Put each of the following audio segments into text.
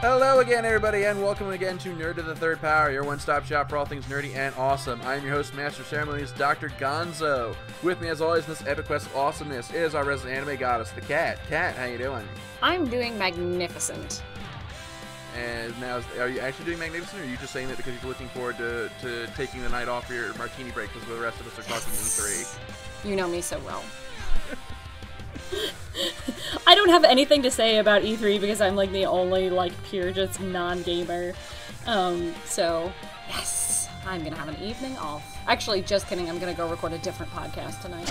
Hello again, everybody, and welcome again to Nerd to the Third Power, your one-stop shop for all things nerdy and awesome. I am your host, Master of Ceremonies, Dr. Gonzo. With me, as always, in this epic quest of awesomeness is our resident anime goddess, the Cat. Cat, how you doing? I'm doing magnificent. And now, are you actually doing magnificent, or are you just saying that because you're looking forward to taking the night off for your martini break because the rest of us are talking E3? You know me so well. I don't have anything to say about E3 because I'm like the only pure just non-gamer. So yes, I'm gonna have an evening off. Actually, just kidding. I'm gonna go record a different podcast tonight.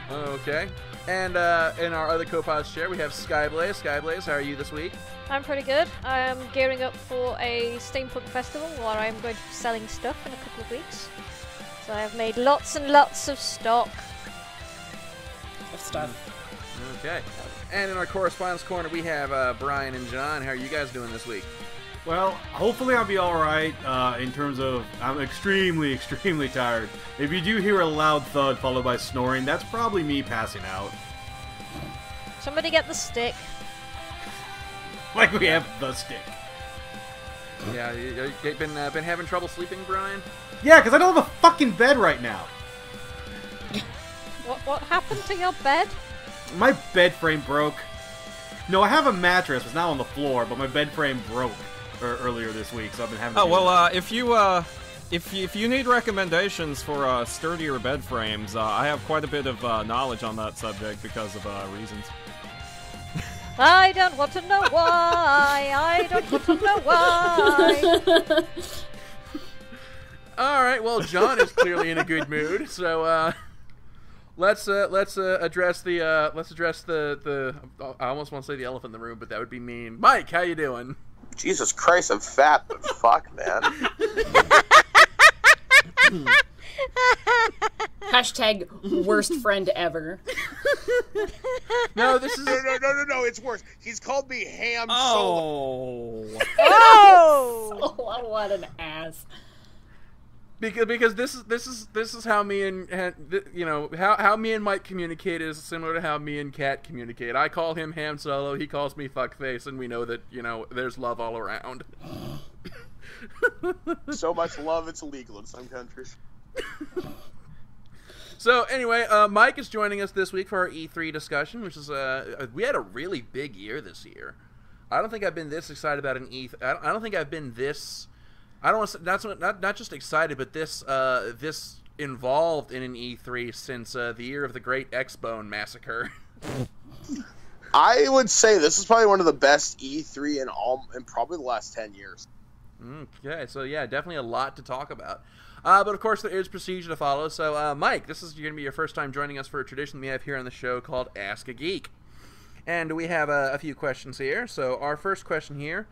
Okay. And in our other co-pilot's chair, we have Skyblaze. Skyblaze, how are you this week? I'm pretty good. I'm gearing up for a steampunk festival where I'm going to be selling stuff in a couple of weeks. So I've made lots and lots of stock. Of stuff. Okay. And in our correspondence corner, we have Brian and John. How are you guys doing this week? Well, hopefully I'll be alright in terms of I'm extremely, extremely tired. If you do hear a loud thud followed by snoring, that's probably me passing out. Somebody get the stick. Like we have the stick. Yeah, you been having trouble sleeping, Brian? Yeah, because I don't have a fucking bed right now. What happened to your bed? My bed frame broke. No, I have a mattress. It's now on the floor, but my bed frame broke earlier this week, so I've been having. If you need recommendations for sturdier bed frames, I have quite a bit of knowledge on that subject because of reasons. I don't want to know why. I don't want to know why. All right. Well, John is clearly in a good mood, so let's address the I almost want to say the elephant in the room, but that would be mean. Mike, how you doing? Jesus Christ, I'm fat, but fuck, man. Hashtag worst friend ever. No, this is No, it's worse. He's called me Ham Solo. Oh! Oh, what an ass. Because this is how me and how me and Mike communicate is similar to how me and Kat communicate. I call him Ham Solo, he calls me Fuckface, and we know that there's love all around. So much love, it's illegal in some countries. So anyway, Mike is joining us this week for our E3 discussion, which is we had a really big year this year. I don't think I've been this excited about an E3. I don't think I've been this. I don't want to, not just excited, but this involved in an E3 since the year of the Great X-Bone Massacre. I would say this is probably one of the best E3 in probably the last 10 years. Okay, so yeah, definitely a lot to talk about. But of course, there is procedure to follow. So, Mike, this is going to be your first time joining us for a tradition we have here on the show called Ask a Geek. And we have a few questions here. So our first question here,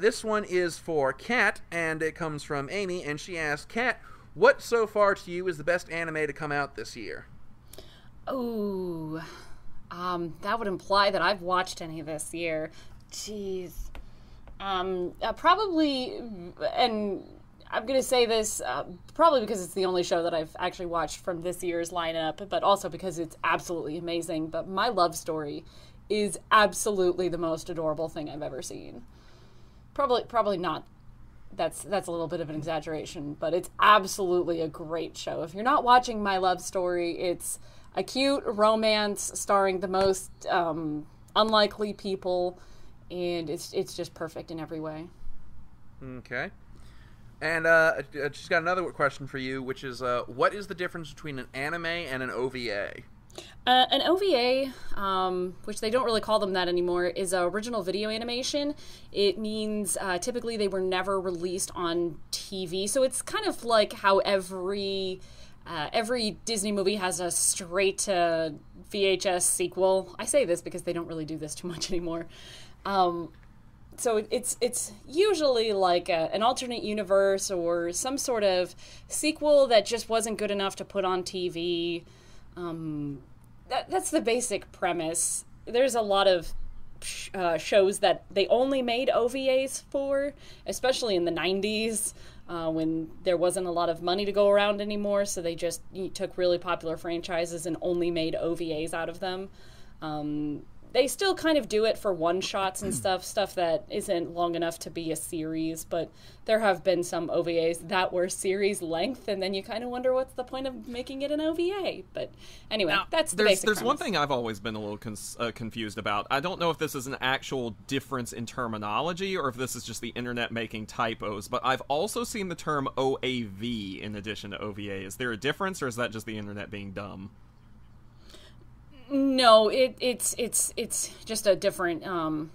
this one is for Kat, and it comes from Amy, and she asks, Kat, what so far to you is the best anime to come out this year? Oh, that would imply that I've watched any this year. Jeez. Probably, and I'm going to say this probably because it's the only show that I've actually watched from this year's lineup, but also because it's absolutely amazing. But My Love Story is absolutely the most adorable thing I've ever seen. Probably not. That's a little bit of an exaggeration, but it's absolutely a great show. If you're not watching My Love Story, it's a cute romance starring the most unlikely people, and it's just perfect in every way. Okay. And she's got another question for you, which is, what is the difference between an anime and an OVA? An OVA, which they don't really call them that anymore, is original video animation. It means typically they were never released on TV, so it's kind of like how every Disney movie has a straight to VHS sequel. I say this because they don't really do this too much anymore. So it's usually like an alternate universe or some sort of sequel that just wasn't good enough to put on TV. That's the basic premise. There's a lot of shows that they only made OVAs for, especially in the 90s, when there wasn't a lot of money to go around anymore, so they just took really popular franchises and only made OVAs out of them. they still kind of do it for one-shots and stuff that isn't long enough to be a series, but there have been some OVAs that were series length, and then you kind of wonder what's the point of making it an OVA. But anyway, now, that's the basic There's one premise. thing I've always been a little confused about. I don't know if this is an actual difference in terminology or if this is just the internet making typos, but I've also seen the term OAV in addition to OVA. Is there a difference, or is that just the internet being dumb? No, it's just a different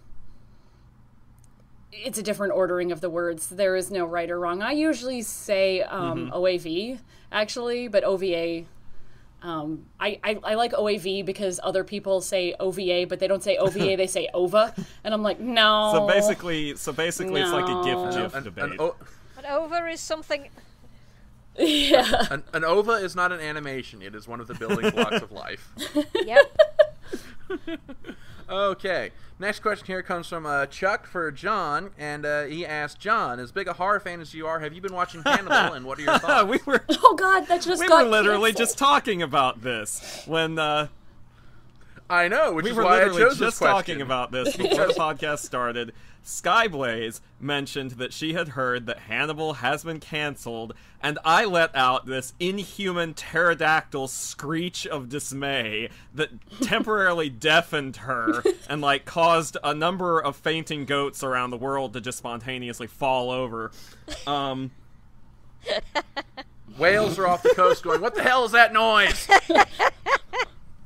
it's a different ordering of the words. There is no right or wrong. I usually say OAV actually, but OVA. I like OAV because other people say OVA, but they don't say OVA. They say OVA, and I'm like, no. So basically, it's like a GIF debate. But over is something. Yeah. An OVA is not an animation. It is one of the building blocks of life. Yep. Okay. Next question here comes from Chuck for John, and he asked, John, as big a horror fan as you are, have you been watching Hannibal, and what are your thoughts? Oh God, that just we got were literally canceled. just talking about this when I know, which we is were why I literally chose just this question. talking about this before the podcast started. Skyblaze mentioned that she had heard that Hannibal has been canceled, and I let out this inhuman pterodactyl screech of dismay that temporarily deafened her and like caused a number of fainting goats around the world to just spontaneously fall over. Whales are off the coast going, what the hell is that noise?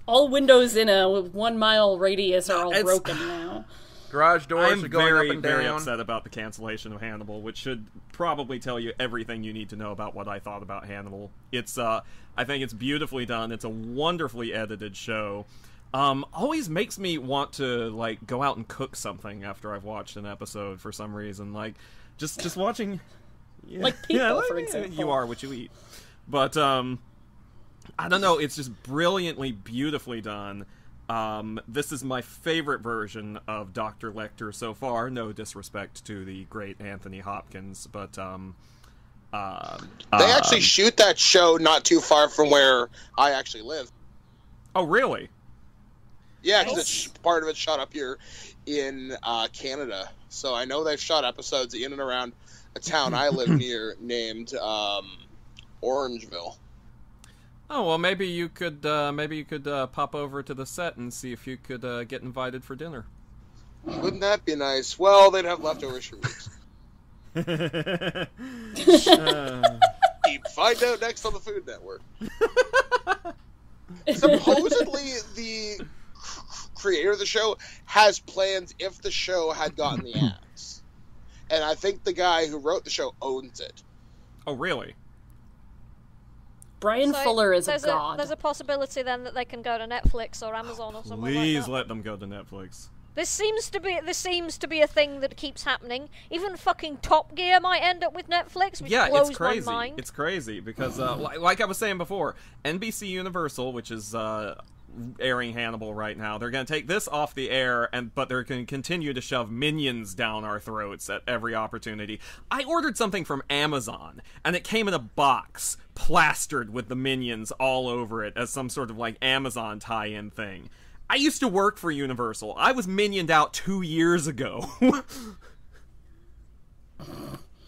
All windows in a 1 mile radius are all it's- broken now. Garage doors I'm are going very, up and very down. upset about the cancellation of Hannibal, which should probably tell you everything you need to know about what I thought about Hannibal. It's, I think it's beautifully done. It's a wonderfully edited show. Always makes me want to, like, go out and cook something after I've watched an episode for some reason. Like, just watching... Yeah, Like people, for example. You are what you eat. But, I don't know, it's just brilliantly, beautifully done. This is my favorite version of Dr. Lecter so far. No disrespect to the great Anthony Hopkins, but They actually shoot that show not too far from where I actually live. Oh, really? Yeah, because part of it's shot up here in Canada. So I know they've shot episodes in and around a town I live near named Orangeville. Oh, well, maybe you could pop over to the set and see if you could get invited for dinner. Wouldn't that be nice? Well, they'd have leftovers for weeks. Find out next on the Food Network. Supposedly, the creator of the show has plans if the show had gotten the axe. And I think the guy who wrote the show owns it. Oh, really? Brian So Fuller is a there's god. There's a possibility then that they can go to Netflix or Amazon or somewhere like Please that. let them go to Netflix. This seems to be a thing that keeps happening. Even fucking Top Gear might end up with Netflix, which Yeah, blows it's crazy. my mind. It's crazy because, like I was saying before, NBC Universal, which is airing Hannibal right now, they're going to take this off the air, but they're going to continue to shove Minions down our throats at every opportunity. I ordered something from Amazon, and it came in a box plastered with the Minions all over it as some sort of like Amazon tie-in thing. I used to work for Universal. I was minioned out 2 years ago.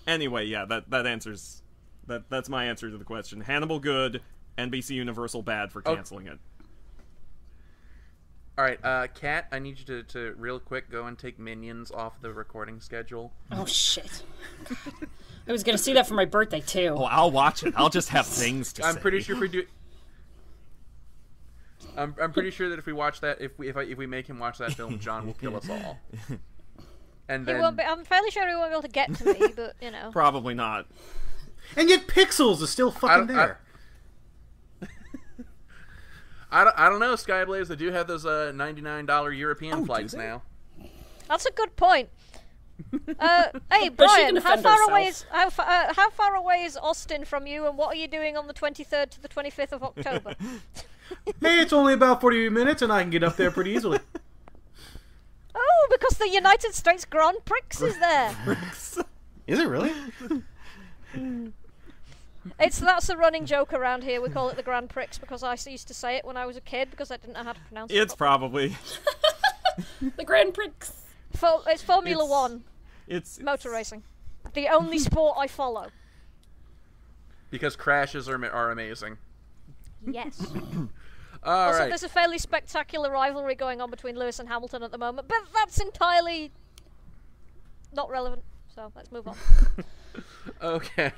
Anyway, yeah, that answers... That's my answer to the question. Hannibal good, NBC Universal bad for canceling it. Alright, Kat, I need you to real quick go and take Minions off the recording schedule. Oh, shit. I was going to see that for my birthday, too. Oh, I'll watch it. I'll just have things to say. I'm pretty sure if we do... I'm pretty sure that if we watch that, if we make him watch that film, John will kill us all. And He then won't be, I'm fairly sure he won't be able to get to me, but, you know. Probably not. And yet Pixels is still fucking there. I don't know, Skyblaze. They do have those $99 European flights do they? now. That's a good point. Hey, But she Brian, can how defend far away herself. is how far away is Austin from you, and what are you doing on the 23rd to the 25th of October? Hey, it's only about 40 minutes and I can get up there pretty easily. Oh, because the United States Grand Prix is there. Is it really? That's a running joke around here. We call it the Grand Prix because I used to say it when I was a kid because I didn't know how to pronounce it. It's probably... The Grand Prix. It's Formula One. It's Motor racing. The only sport I follow. Because crashes are amazing. Yes. All right. There's a fairly spectacular rivalry going on between Lewis and Hamilton at the moment, but that's entirely not relevant. So let's move on. Okay.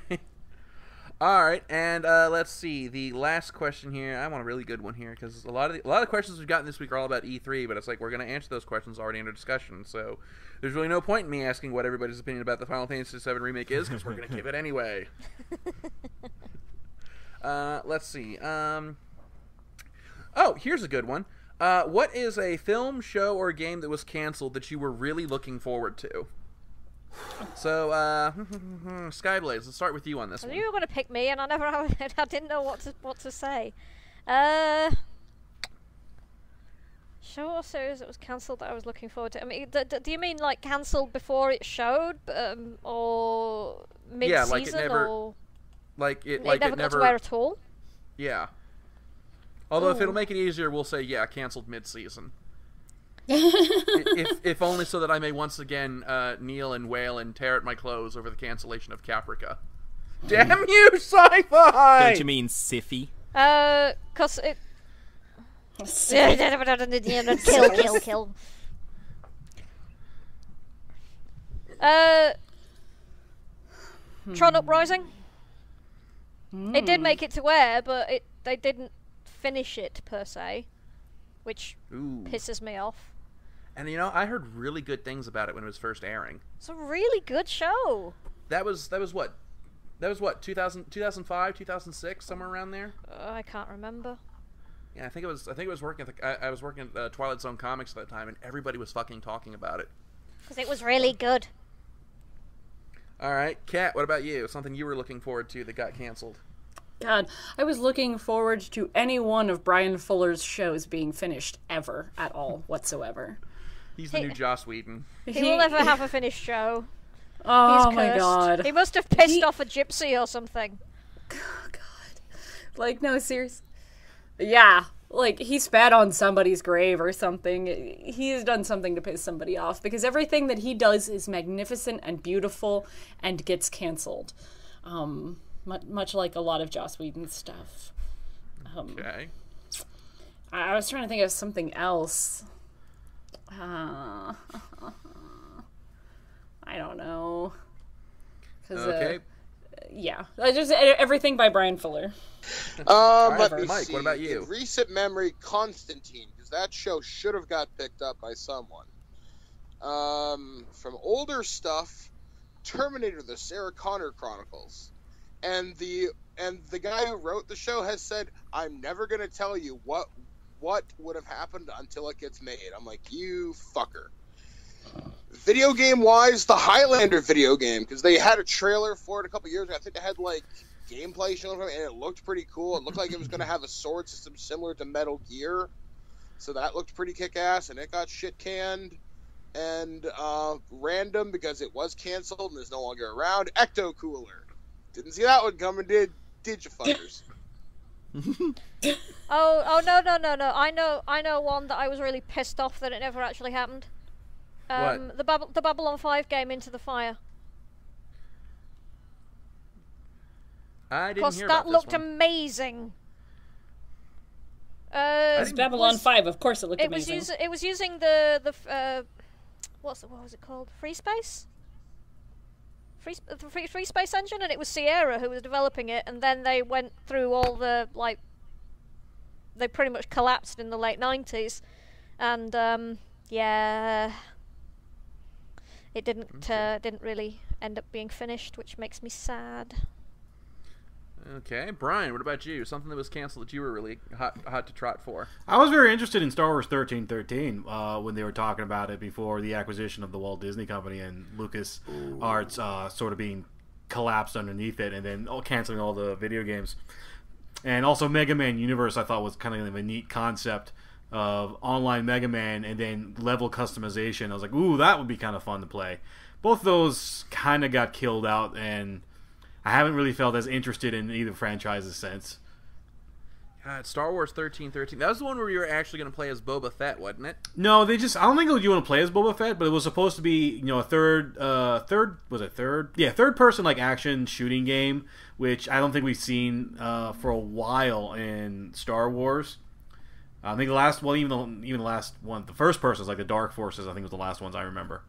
All right, and let's see. The last question here. I want a really good one here because a lot of questions we've gotten this week are all about E3, but it's like we're going to answer those questions already under discussion. So there's really no point in me asking what everybody's opinion about the Final Fantasy VII remake is because we're going to give it anyway. Let's see. Oh, here's a good one. What is a film, show, or game that was canceled that you were really looking forward to? So, Skyblaze, let's start with you on this one. You were going to pick me, and I didn't know what to say. Show or series that was cancelled that I was looking forward to. I mean, do you mean like cancelled before it showed, or mid-season, yeah, like it never, or it never got to air at all? Yeah. Although if it'll make it easier, we'll say canceled mid-season. if only so that I may once again kneel and wail and tear at my clothes over the cancellation of Caprica. Damn you, sci-fi! Don't you mean Siffy? 'Cause it... kill. Tron Uprising. It did make it to air, but they didn't finish it, per se. Which pisses me off. And I heard really good things about it when it was first airing. It's a really good show. That was what? That was what, 2005, 2006, somewhere around there? I can't remember. Yeah, I think it was working at I was working at Twilight Zone Comics at that time, and everybody was fucking talking about it. Because it was really good. All right, Kat, what about you? Something you were looking forward to that got canceled? God, I was looking forward to any one of Brian Fuller's shows being finished ever at all whatsoever. He's the new Joss Whedon. He will never have a finished show. Oh He's my cursed. god. He must have pissed off a gypsy or something. Oh god. Like, no, serious. Yeah. Like, he spat on somebody's grave or something. He has done something to piss somebody off because everything that he does is magnificent and beautiful and gets canceled. Much like a lot of Joss Whedon's stuff. Okay. I was trying to think of something else. I don't know. Okay. Yeah. Just everything by Brian Fuller. Let me Mike, see. what about you? In recent memory, Constantine, because that show should have got picked up by someone. From older stuff, Terminator: The Sarah Connor Chronicles. And the guy who wrote the show has said, I'm never going to tell you what would have happened until it gets made. I'm like, you fucker. Video game wise, the Highlander video game, because they had a trailer for it a couple years ago. I think they had like gameplay shown from it, and it looked pretty cool. It looked like it was going to have a sword system similar to Metal Gear, so that looked pretty kick-ass, and it got shit canned. And random, because it was canceled and is no longer around, Ecto Cooler. Didn't see that one coming, did you fuckers? Oh no! I know one that I was really pissed off that it never actually happened. What? The Babylon 5 game, Into the Fire. I didn't hear about that this looked one. amazing. It's Babylon 5, of course it looked amazing. It was using the what was it called? Free Space? Free Space Engine, and it was Sierra who was developing it, and then they went through all the, like, they pretty much collapsed in the late 90s, yeah, it didn't really end up being finished, which makes me sad. Okay, Brian, what about you? Something that was canceled that you were really hot to trot for? I was very interested in Star Wars 1313 when they were talking about it before the acquisition of the Walt Disney Company and Lucas Arts sort of being collapsed underneath it, and then canceling all the video games. And also Mega Man Universe, I thought was kind of a neat concept of online Mega Man and then level customization. I was like, ooh, that would be kind of fun to play. Both those kind of got killed out, and I haven't really felt as interested in either franchises since. God, Star Wars 1313. That was the one where you were actually going to play as Boba Fett, wasn't it? No, I don't think you want to play as Boba Fett, but it was supposed to be, a third person like action shooting game, which I don't think we've seen for a while in Star Wars. I think the last one, even the last one, the first person was like the Dark Forces. I think was the last ones I remember.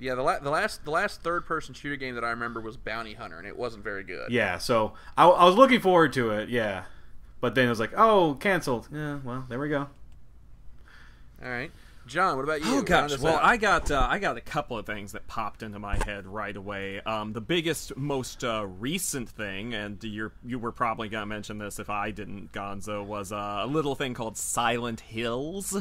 Yeah, the last third person shooter game that I remember was Bounty Hunter, and it wasn't very good. Yeah, so I was looking forward to it. Yeah. But then it was like, oh, canceled. Yeah, well, there we go. All right, John, what about you? Oh gosh, well, I got a couple of things that popped into my head right away. The biggest, most recent thing, and you were probably gonna mention this if I didn't, Gonzo, was a little thing called Silent Hills.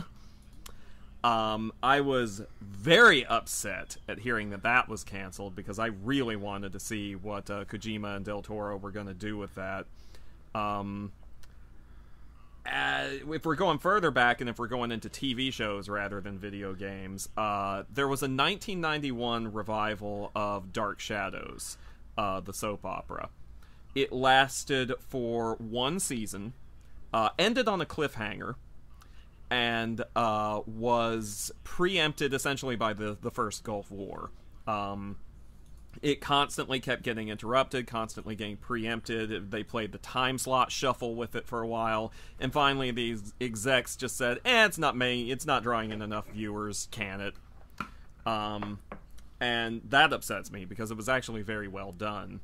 I was very upset at hearing that was canceled because I really wanted to see what Kojima and Del Toro were gonna do with that. If we're going further back and if we're going into TV shows rather than video games, there was a 1991 revival of Dark Shadows, the soap opera. It lasted for one season, ended on a cliffhanger, and was preempted essentially by the First Gulf War. It constantly kept getting interrupted, constantly getting preempted. They played the time slot shuffle with it for a while, and finally these execs just said, it's not drawing in enough viewers, can it? And that upsets me, because it was actually very well done.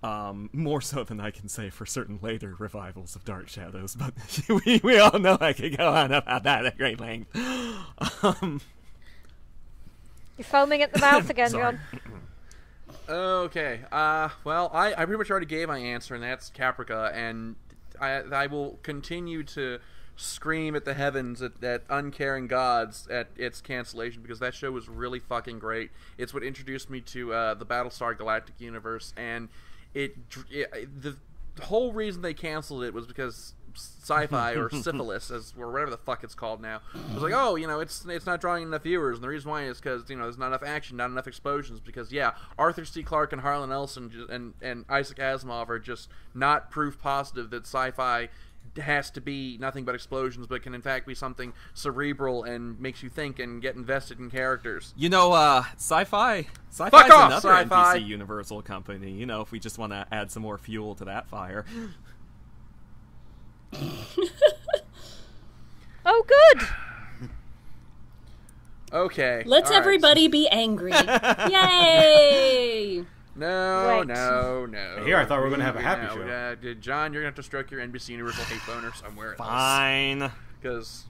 More so than I can say for certain later revivals of Dark Shadows, but we all know I could go on about that at great length. You're foaming at the mouth again, John. Okay. Well, I pretty much already gave my answer, and that's Caprica, and I will continue to scream at the heavens at uncaring gods at its cancellation, because that show was really fucking great. It's what introduced me to the Battlestar Galactic universe, and the whole reason they canceled it was because Sci-Fi or Syphilis, or whatever the fuck it's called now, was like, it's not drawing enough viewers, and the reason why is because there's not enough action, not enough explosions, because Arthur C. Clarke and Harlan Ellison and Isaac Asimov are just not proof positive that sci-fi has to be nothing but explosions, but can in fact be something cerebral and makes you think and get invested in characters. Sci-fi is Fuck off, another Sci-Fi. NBC Universal company. If we just want to add some more fuel to that fire. Oh, good. Okay. Let's all right. everybody be angry. Yay! No. Here, I thought we were going to have a happy show. John, you're going to have to stroke your NBC Universal hate boner somewhere else. Fine. Because...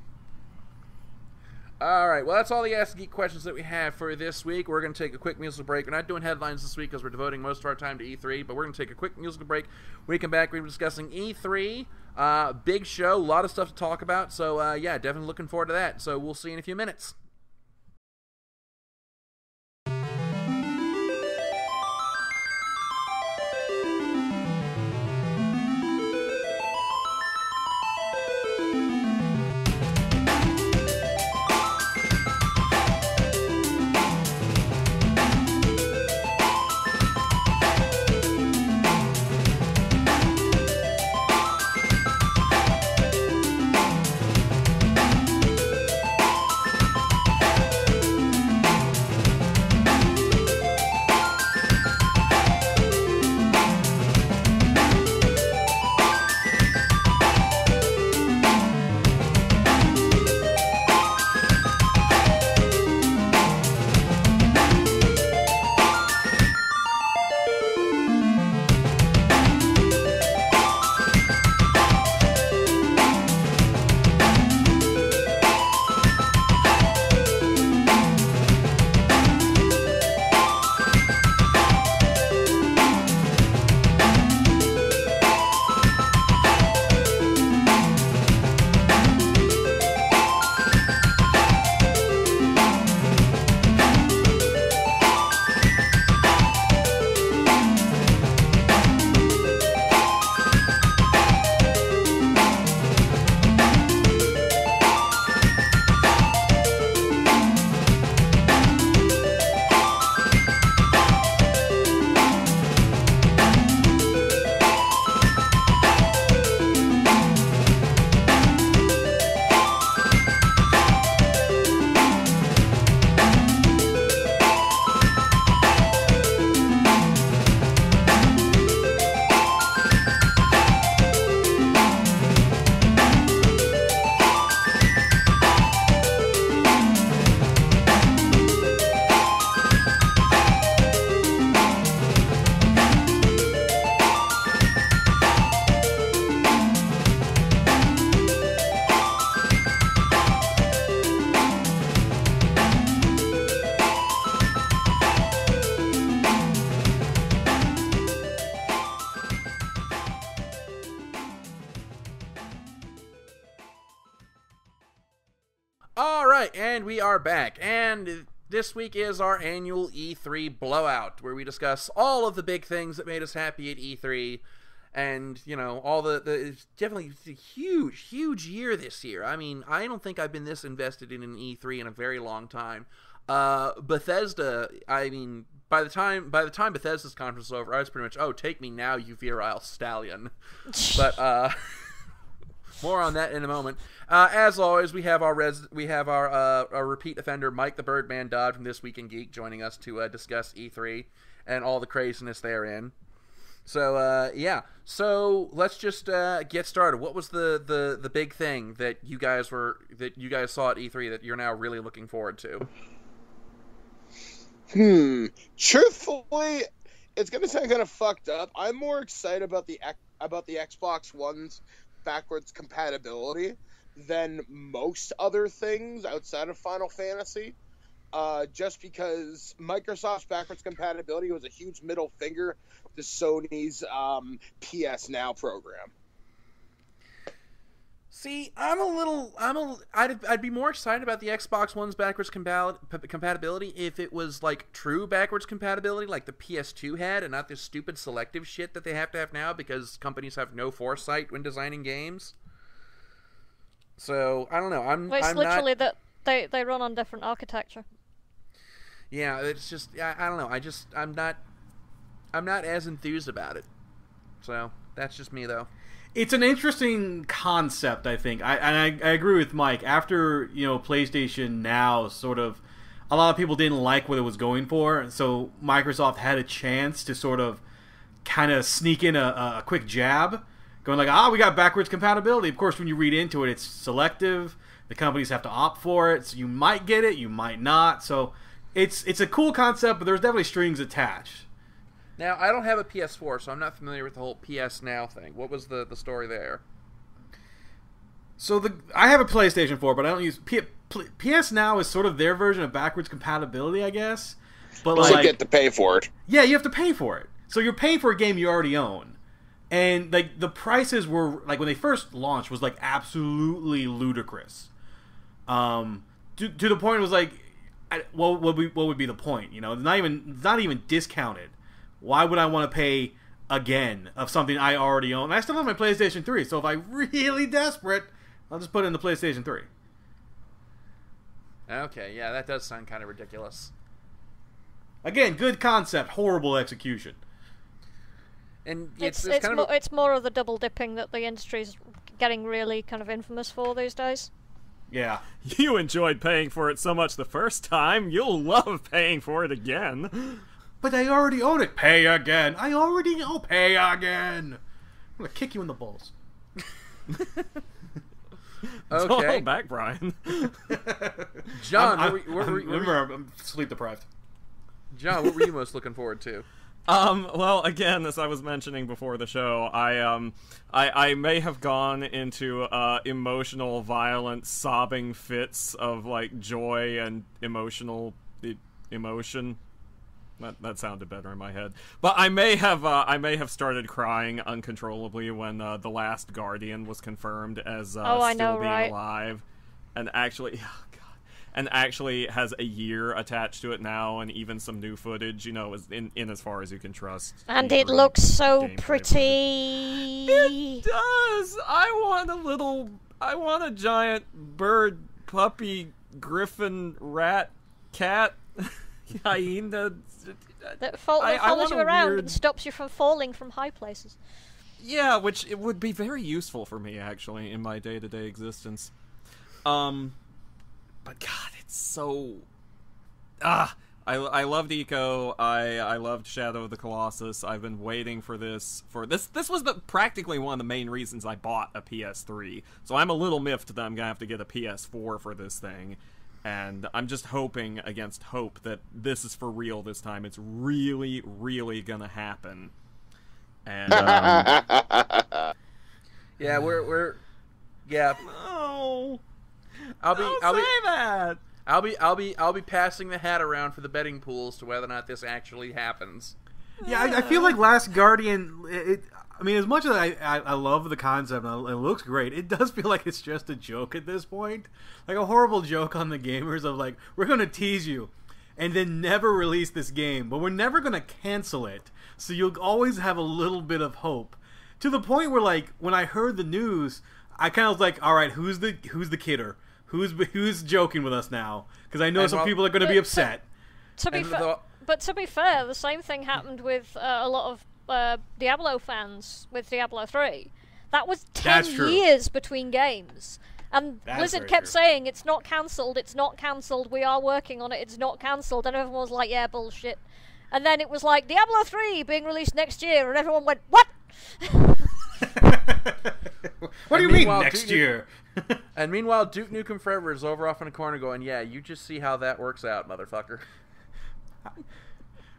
Alright, well, that's all the Ask the Geek questions that we have for this week. We're going to take a quick musical break. We're not doing headlines this week because we're devoting most of our time to E3, but we're going to take a quick musical break. When we come back, we're discussing E3. Big show, a lot of stuff to talk about. So, definitely looking forward to that. So, we'll see you in a few minutes. right, and we are back, and this week is our annual E3 Blowout, where we discuss all of the big things that made us happy at E3, and, you know, all the it's definitely a huge year this year. I mean, I don't think I've been this invested in an E3 in a very long time. Bethesda, I mean, by the time Bethesda's conference was over, I was pretty much, oh, take me now, you virile stallion. But, more on that in a moment. As always, we have our repeat offender, Mike the Birdman Dodd from This Week in Geek, joining us to discuss E3 and all the craziness therein. So yeah, so let's just get started. What was the big thing that you guys saw at E3 that you're now really looking forward to? Truthfully, it's gonna sound kind of fucked up. I'm more excited about the Xbox One's backwards compatibility than most other things outside of Final Fantasy. Just because Microsoft's backwards compatibility was a huge middle finger to Sony's PS Now program. See, I'd be more excited about the Xbox One's backwards compatibility if it was like true backwards compatibility like the PS2 had, and not this stupid selective shit that they have to have now because companies have no foresight when designing games. So I don't know. It's literally that they run on different architecture. Yeah, it's just I don't know. I'm not as enthused about it. So that's just me though. It's an interesting concept, I think. I agree with Mike. After, PlayStation Now sort of, a lot of people didn't like what it was going for, so Microsoft had a chance to sort of kind of sneak in a quick jab, going like, we got backwards compatibility. Of course, when you read into it, it's selective. The companies have to opt for it, so you might get it, you might not. So it's a cool concept, but there's definitely strings attached. Now, I don't have a PS4, so I'm not familiar with the whole PS Now thing. What was the story there? So I have a PlayStation 4, but I don't use... PS Now is sort of their version of backwards compatibility, I guess. But you get to pay for it. Yeah, you have to pay for it. So you're paying for a game you already own. And the prices were, when they first launched, was absolutely ludicrous. To the point it was what would be the point? Not even discounted. Why would I want to pay again of something I already own? I still have my PlayStation 3, so if I'm really desperate, I'll just put it in the PlayStation 3. Okay, yeah, that does sound kind of ridiculous. Again, good concept, horrible execution. And it's more of the double dipping that the industry's getting really kind of infamous for these days. Yeah. You enjoyed paying for it so much the first time, you'll love paying for it again. But I already own it. Pay again. I already know. Pay again. I'm gonna kick you in the balls. Okay. Hold back, Brian. John, remember, I'm sleep deprived. John, what were you most looking forward to? Well, again, as I was mentioning before the show, I may have gone into emotional, violent, sobbing fits of joy and emotion. That sounded better in my head. But I may have started crying uncontrollably when The Last Guardian was confirmed as still being alive, and actually has a year attached to it now, and even some new footage, is in as far as you can trust. And it looks so pretty. It does. I want a giant bird, puppy, griffin, rat, cat, hyena. That follows you around and stops you from falling from high places. Yeah, which it would be very useful for me, actually, in my day-to-day existence. But God, it's so... I loved Eco. I loved Shadow of the Colossus. I've been waiting for this. This was practically one of the main reasons I bought a PS3. So I'm a little miffed that I'm going to have to get a PS4 for this thing. And I'm just hoping against hope that this is for real this time. It's really, really gonna happen. And yeah, we're yeah. No, I'll be passing the hat around for the betting pools to whether or not this actually happens. Yeah, I feel like Last Guardian. I mean, as much as I love the concept and it looks great, it does feel like it's just a joke at this point. Like a horrible joke on the gamers of like, we're going to tease you and then never release this game, but we're never going to cancel it. So you'll always have a little bit of hope. To the point where, like, when I heard the news, I kind of was like, all right, who's the kidder? Who's joking with us now? Because I know some people are going to be upset. To be fair, the same thing happened with a lot of Diablo fans with Diablo 3. That was 10 years between games. And Blizzard kept saying, it's not cancelled, we are working on it, it's not cancelled. And everyone was like, yeah, bullshit. And then it was like, Diablo 3 being released next year, and everyone went, what? What do you mean next year? And meanwhile, Duke Nukem Forever is over off in a corner going, yeah, you just see how that works out, motherfucker.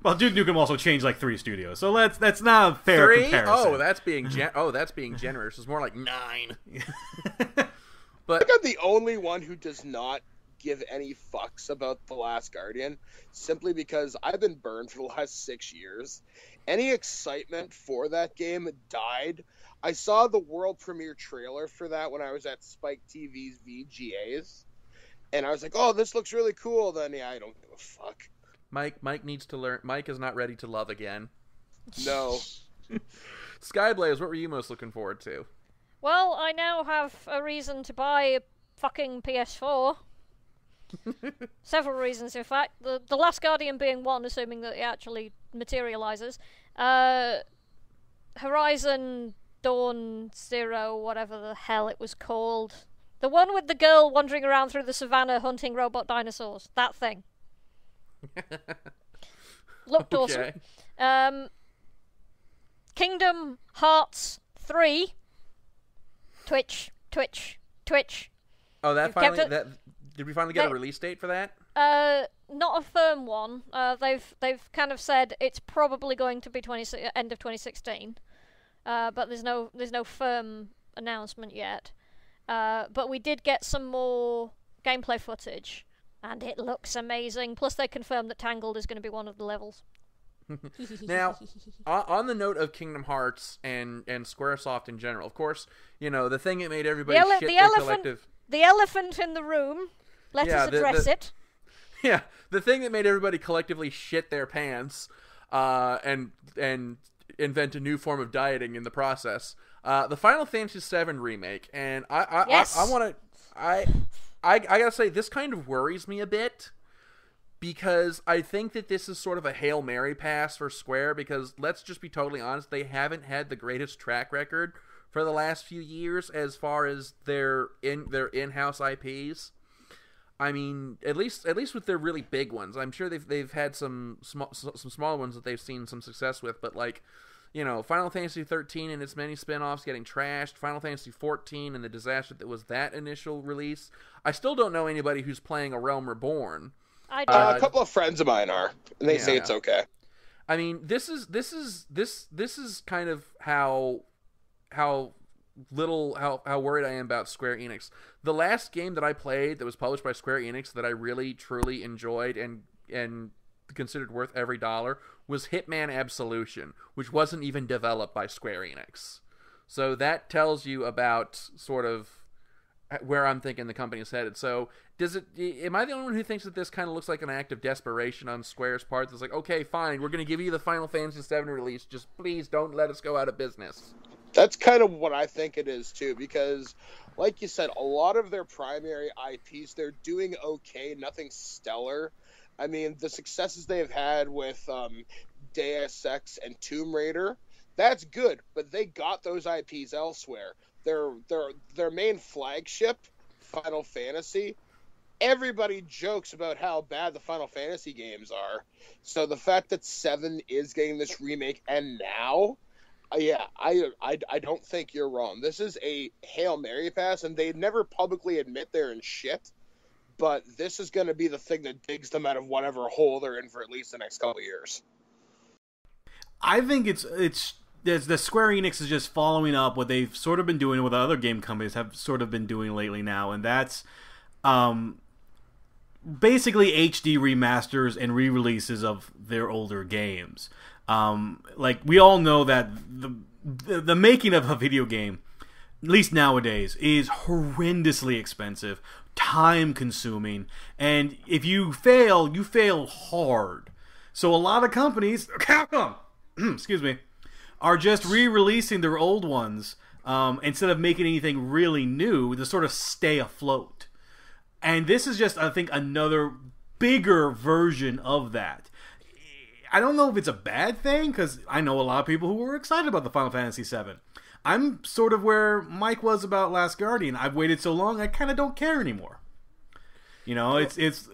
Well, Duke Nukem also changed like 3 studios, so that's not a fair comparison. Oh, that's being generous. It's more like 9. But I think I'm the only one who does not give any fucks about The Last Guardian, simply because I've been burned for the last 6 years. Any excitement for that game died. I saw the world premiere trailer for that when I was at Spike TV's VGAs, and I was like, oh, this looks really cool. Then, yeah, I don't give a fuck. Mike needs to learn. Mike is not ready to love again. No. Skyblaze, what were you most looking forward to? Well, I now have a reason to buy a fucking PS4. Several reasons, in fact. The Last Guardian being one, assuming that it actually materializes. Horizon Dawn Zero, whatever the hell it was called. The one with the girl wandering around through the savannah hunting robot dinosaurs. That thing. Looked awesome. Kingdom Hearts 3. Twitch. Oh, did we finally get a release date for that? Not a firm one. They've kind of said it's probably going to be end of 2016. But there's no firm announcement yet. But we did get some more gameplay footage, and it looks amazing. Plus, they confirmed that Tangled is going to be one of the levels. Now, on the note of Kingdom Hearts and Squaresoft in general, of course, you know, the thing that made everybody the elephant in the room. Let us address it. Yeah, the thing that made everybody collectively shit their pants, and invent a new form of dieting in the process. The Final Fantasy VII remake, and I gotta say, this kind of worries me a bit, because I think that this is sort of a Hail Mary pass for Square, because let's just be totally honest, they haven't had the greatest track record for the last few years as far as their in-house IPs. I mean, at least with their really big ones. I'm sure they've had some small ones that they've seen some success with, but like, you know, Final Fantasy 13 and its many spin-offs getting trashed, Final Fantasy 14 and the disaster that was that initial release. I still don't know anybody who's playing A Realm Reborn. I do. A couple of friends of mine are, and they say it's okay. I mean, this is kind of how worried I am about Square Enix. The last game that I played that was published by Square Enix that I really truly enjoyed and considered worth every dollar was Hitman Absolution, which wasn't even developed by Square Enix. So that tells you about sort of where I'm thinking the company is headed. So am I the only one who thinks that this kind of looks like an act of desperation on Square's part? It's like, okay, fine, we're going to give you the Final Fantasy VII release, just please don't let us go out of business. That's kind of what I think it is, too, because, like you said, a lot of their primary IPs, they're doing okay, nothing stellar. I mean, the successes they've had with Deus Ex and Tomb Raider, that's good, but they got those IPs elsewhere. Their main flagship, Final Fantasy, everybody jokes about how bad the Final Fantasy games are. So the fact that 7 is getting this remake, and now... I don't think you're wrong. This is a Hail Mary pass, and they never publicly admit they're in shit, but this is going to be the thing that digs them out of whatever hole they're in for at least the next couple of years. I think it's the Square Enix is just following up what they've sort of been doing, what other game companies have sort of been doing lately now, and that's basically HD remasters and re-releases of their older games. Like, we all know that the making of a video game, at least nowadays, is horrendously expensive, time consuming, and if you fail hard. So a lot of companies, Capcom, excuse me, are just re-releasing their old ones instead of making anything really new to sort of stay afloat. And this is just, I think, another bigger version of that. I don't know if it's a bad thing, because I know a lot of people who were excited about the Final Fantasy VII. I'm sort of where Mike was about Last Guardian. I've waited so long, I kind of don't care anymore. You know, it's.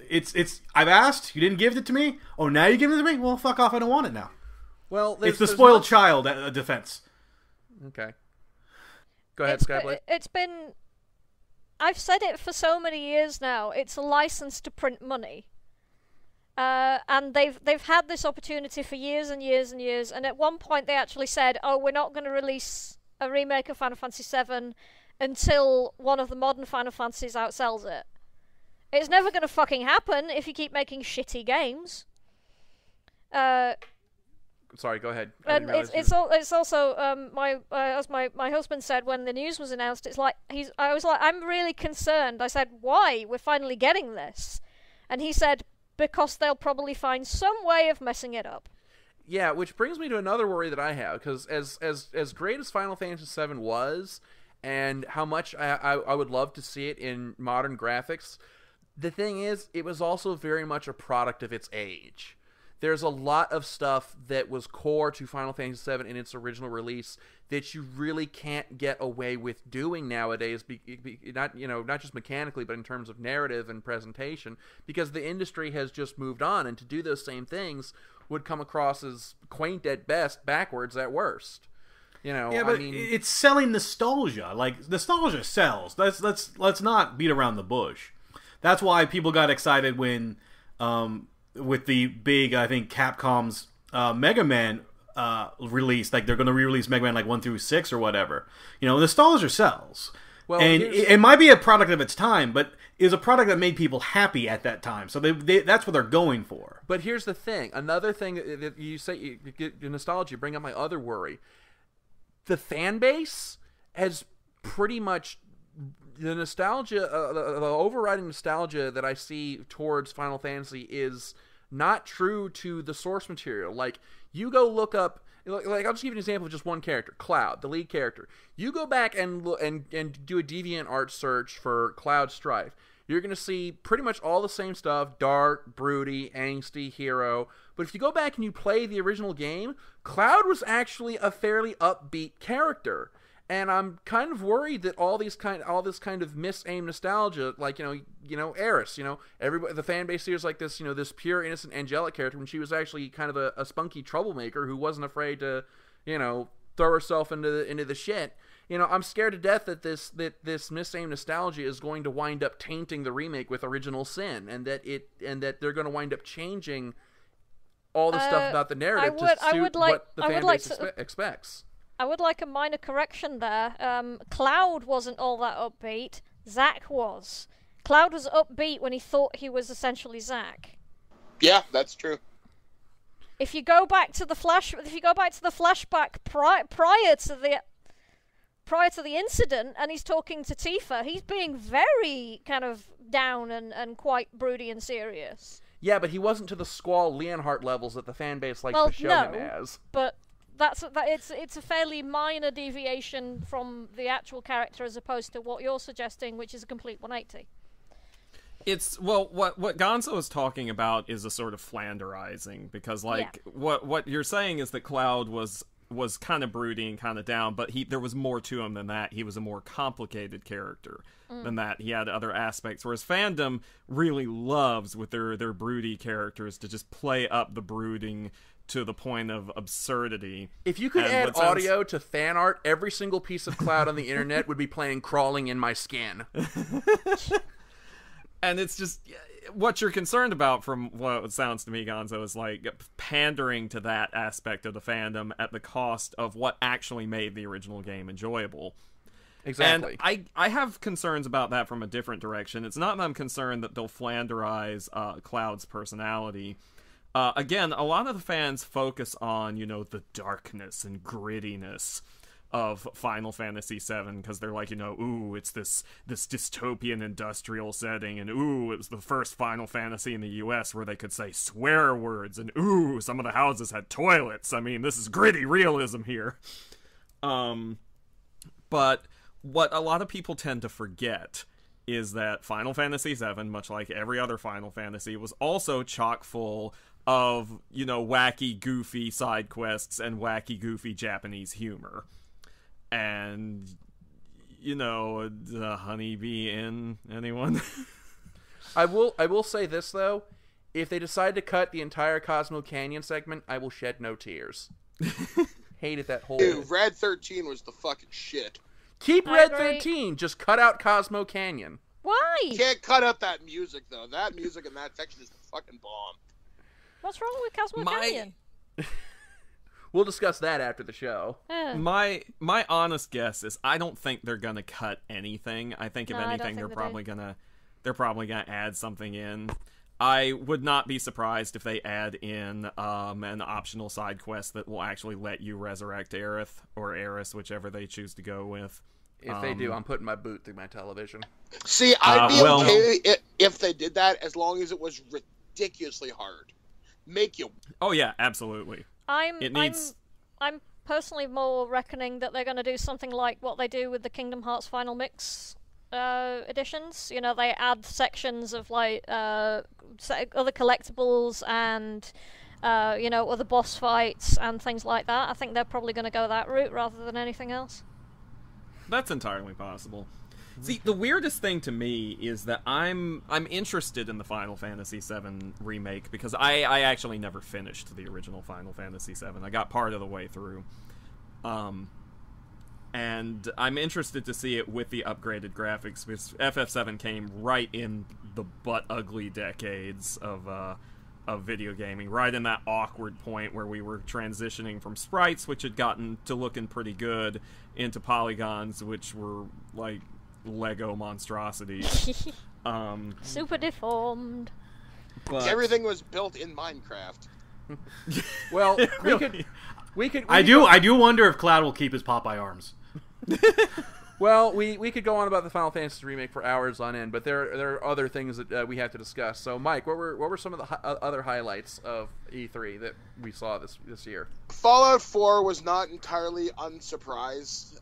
I've asked, you didn't give it to me. Oh, now you're giving it to me? Well, fuck off, I don't want it now. Well, it's the spoiled child defense. Okay. Go ahead, Skyblade. It's been. I've said it for so many years now. It's a license to print money. And they've had this opportunity for years and years and years, and at one point they actually said, "Oh, we're not going to release a remake of Final Fantasy VII until one of the modern Final Fantasies outsells it." It's never going to fucking happen if you keep making shitty games. Sorry, go ahead. And it's also as my husband said when the news was announced. It's like I was like, I'm really concerned. I said, why? We're finally getting this, and he said, because they'll probably find some way of messing it up. Yeah, which brings me to another worry that I have, because as great as Final Fantasy VII was, and how much I would love to see it in modern graphics, the thing is, it was also very much a product of its age. There's a lot of stuff that was core to Final Fantasy VII in its original release that you really can't get away with doing nowadays, not just mechanically, but in terms of narrative and presentation, because the industry has just moved on, and to do those same things would come across as quaint at best, backwards at worst. Yeah, but it's selling nostalgia. Like, nostalgia sells. Let's not beat around the bush. That's why people got excited when, with the big, I think, Capcom's Mega Man release. Like, they're going to re-release Mega Man, like, 1 through 6 or whatever. Nostalgia sells. Well, and it might be a product of its time, but it was a product that made people happy at that time. So that's what they're going for. But here's the thing. Another thing that you say, you get nostalgia, you bring up my other worry. The fan base has pretty much... The nostalgia, the overriding nostalgia that I see towards Final Fantasy is not true to the source material. Like, you go look up, like, I'll just give you an example of just one character, Cloud, the lead character. You go back and do a DeviantArt search for Cloud Strife. You're going to see pretty much all the same stuff, dark, broody, angsty hero. But if you go back and you play the original game, Cloud was actually a fairly upbeat character. And I'm kind of worried that all this kind of misaimed nostalgia, like Eris, everybody, the fan base here is like this, this pure innocent angelic character when she was actually kind of a spunky troublemaker who wasn't afraid to, throw herself into the shit. I'm scared to death that this misaimed nostalgia is going to wind up tainting the remake with Original Sin, and that they're going to wind up changing all the stuff about the narrative to suit what the fan base expects. I would like a minor correction there. Cloud wasn't all that upbeat. Zack was. Cloud was upbeat when he thought he was essentially Zack. Yeah, that's true. If you go back to the flashback prior to the incident, and he's talking to Tifa, he's being very kind of down and quite broody and serious. Yeah, but he wasn't to the Squall Leonhardt levels that the fan base likes to show him as. But it's a fairly minor deviation from the actual character as opposed to what you're suggesting, which is a complete 180. What Gonzo is talking about is a sort of flanderizing, because what you're saying is that Cloud was kind of broody and kind of down, but there was more to him than that. He was a more complicated character than that. He had other aspects, whereas fandom really loves with their broody characters to just play up the brooding to the point of absurdity. If you could add audio to fan art, every single piece of Cloud on the internet would be playing Crawling in My Skin. And it's just, what you're concerned about, from what it sounds to me, Gonzo, is like pandering to that aspect of the fandom at the cost of what actually made the original game enjoyable. Exactly. And I have concerns about that from a different direction. It's not that I'm concerned that they'll flanderize Cloud's personality. Again, a lot of the fans focus on, the darkness and grittiness of Final Fantasy VII, because they're like, ooh, it's this dystopian industrial setting, and ooh, it was the first Final Fantasy in the US where they could say swear words, and ooh, some of the houses had toilets. I mean, this is gritty realism here. But what a lot of people tend to forget is that Final Fantasy VII, much like every other Final Fantasy, was also chock full of, wacky, goofy side quests and wacky, goofy Japanese humor. And, the Honeybee Inn, anyone? I will say this, though. If they decide to cut the entire Cosmo Canyon segment, I will shed no tears. Hated that whole... Dude, Red 13 was the fucking shit. Keep Red 13, just cut out Cosmo Canyon. Why? You can't cut out that music, though. That music in that section is the fucking bomb. What's wrong with Cosmo Canyon? We'll discuss that after the show. My honest guess is I don't think they're gonna cut anything. I think if anything, they're probably gonna add something in. I would not be surprised if they add in an optional side quest that will actually let you resurrect Aerith or Eris, whichever they choose to go with. If they do, I'm putting my boot through my television. See, I'd be okay if they did that, as long as it was ridiculously hard. Make you. Oh yeah, absolutely. I'm personally more reckoning that they're going to do something like what they do with the Kingdom Hearts Final Mix editions. They add sections of like other collectibles and other boss fights and things like that. I think they're probably going to go that route rather than anything else. That's entirely possible. See, the weirdest thing to me is that I'm interested in the Final Fantasy VII remake because I actually never finished the original Final Fantasy VII. I got part of the way through. And I'm interested to see it with the upgraded graphics because FF7 came right in the butt-ugly decades of video gaming, right in that awkward point where we were transitioning from sprites, which had gotten to looking pretty good, into polygons, which were, like, Lego monstrosities. Super deformed. But everything was built in Minecraft. Well, really? we could. I do wonder if Cloud will keep his Popeye arms. Well, we could go on about the Final Fantasy remake for hours on end, but there are other things that we have to discuss. So, Mike, what were some of the other highlights of E3 that we saw this year? Fallout 4 was not entirely unsurprised.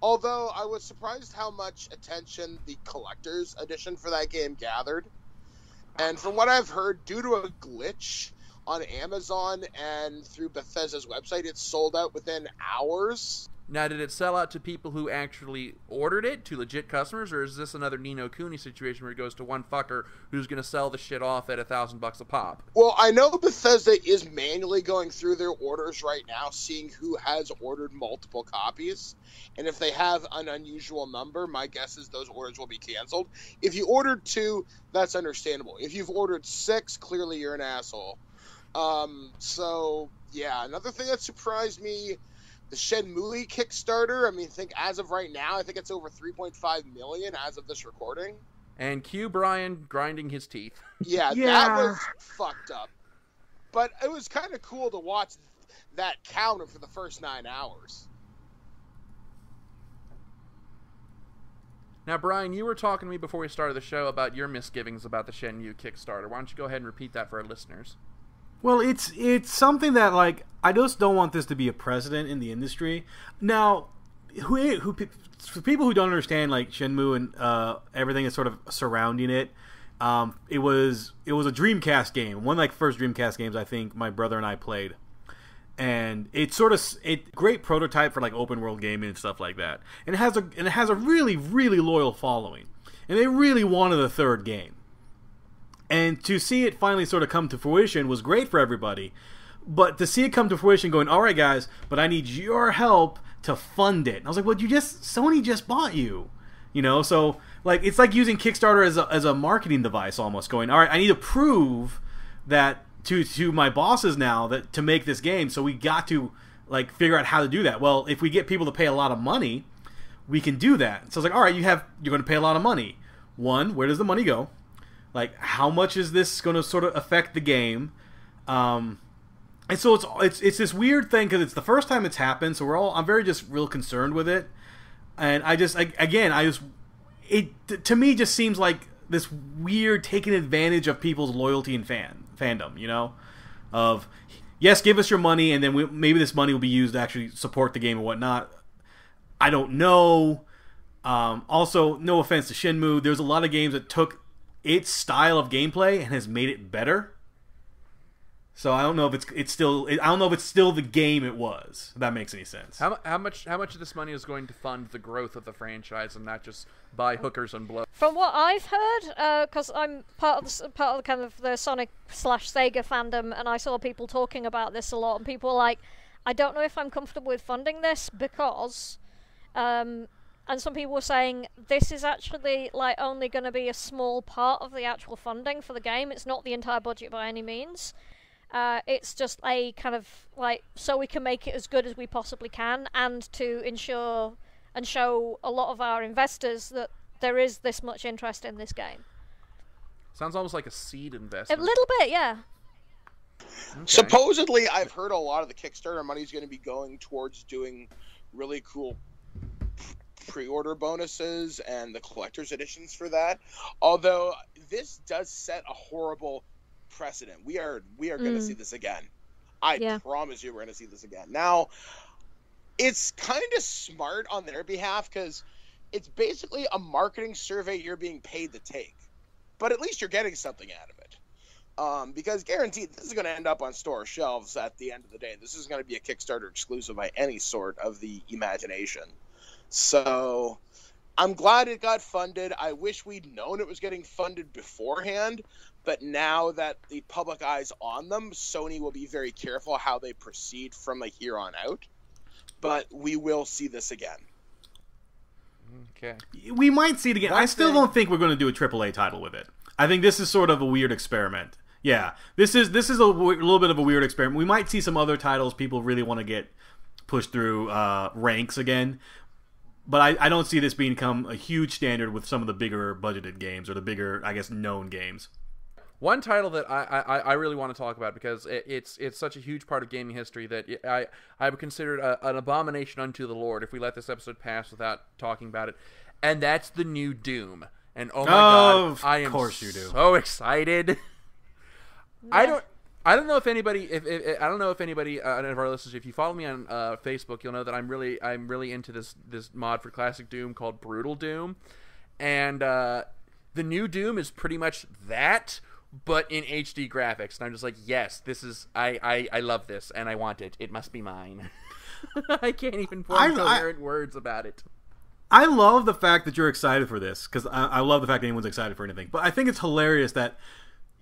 Although I was surprised how much attention the collector's edition for that game gathered. And from what I've heard, due to a glitch on Amazon and through Bethesda's website, it sold out within hours. Now, did it sell out to people who actually ordered it, to legit customers, or is this another Ni no Kuni situation where it goes to one fucker who's going to sell the shit off at $1,000 a pop? Well, I know Bethesda is manually going through their orders right now, seeing who has ordered multiple copies. And if they have an unusual number, my guess is those orders will be canceled. If you ordered 2, that's understandable. If you've ordered 6, clearly you're an asshole. So, yeah, another thing that surprised me, the Shenmue Kickstarter, I think as of right now, I think it's over 3.5 million as of this recording. And cue Brian grinding his teeth. Yeah, that was fucked up. But it was kind of cool to watch that counter for the first 9 hours. Now, Brian, you were talking to me before we started the show about your misgivings about the Shenmue Kickstarter. Why don't you go ahead and repeat that for our listeners? Well, it's something that, like, I just don't want this to be a precedent in the industry. Now, for people who don't understand, like, Shenmue and everything is sort of surrounding it, it was a Dreamcast game. One of, like, first Dreamcast games I think my brother and I played. And it's great prototype for, like, open world gaming and stuff like that. And it has a really, really loyal following. And they really wanted a third game. And to see it finally sort of come to fruition was great for everybody. But to see it come to fruition going, all right, guys, but I need your help to fund it. And I was like, well, Sony just bought you. So, like, it's like using Kickstarter as a marketing device almost, going, all right, I need to prove that to my bosses now that to make this game, so we got to, like, figure out how to do that. Well, if we get people to pay a lot of money, we can do that. So it's like, all right, you're going to pay a lot of money. One, where does the money go? Like, how much is this going to sort of affect the game? And so it's this weird thing because it's the first time it's happened. So I'm very just real concerned with it, and it to me just seems like this weird taking advantage of people's loyalty and fandom. You know, of yes, give us your money, and then maybe this money will be used to actually support the game and whatnot. I don't know. Also, no offense to Shenmue, there's a lot of games that took its style of gameplay and has made it better. So I don't know if it's still the game it was. If that makes any sense. How much of this money is going to fund the growth of the franchise and not just buy hookers and blow? From what I've heard, because I'm part of the kind of the Sonic/Sega fandom, and I saw people talking about this a lot, and people were like, I don't know if I'm comfortable with funding this because, and some people were saying this is actually like only going to be a small part of the actual funding for the game. It's not the entire budget by any means. It's just a kind of like so we can make it as good as we possibly can, and to ensure and show a lot of our investors that there is this much interest in this game. Sounds almost like a seed investment. A little bit, yeah. Okay. Supposedly, I've heard a lot of the Kickstarter money is going to be going towards doing really cool pre-order bonuses and the collector's editions for that. Although this does set a horrible precedent. We are going to see this again. I promise you we're going to see this again. Now, it's kind of smart on their behalf because it's basically a marketing survey you're being paid to take. But at least you're getting something out of it. Because guaranteed, this is going to end up on store shelves at the end of the day. This is going to be a Kickstarter exclusive by any sort of the imagination. So I'm glad it got funded. I wish we'd known it was getting funded beforehand. But now that the public eye's on them, Sony will be very careful how they proceed from here on out. But we will see this again. Okay. We might see it again. I still don't think we're going to do a AAA title with it. I think this is sort of a weird experiment. Yeah, this is a little bit of a weird experiment. We might see some other titles people really want to get pushed through ranks again. But I don't see this become a huge standard with some of the bigger budgeted games or the bigger, I guess, known games. One title that I really want to talk about because it's such a huge part of gaming history that I would consider it an abomination unto the Lord if we let this episode pass without talking about it, and that's the new Doom. And oh my god, I am so excited. Yeah. I don't know if anybody of our listeners, if you follow me on Facebook, you'll know that I'm really into this mod for classic Doom called Brutal Doom, and the new Doom is pretty much that, but in HD graphics, and I'm just like, yes, this is I love this and I want it. It must be mine. I can't even form coherent words about it. I love the fact that you're excited for this because I love the fact that anyone's excited for anything. But I think it's hilarious that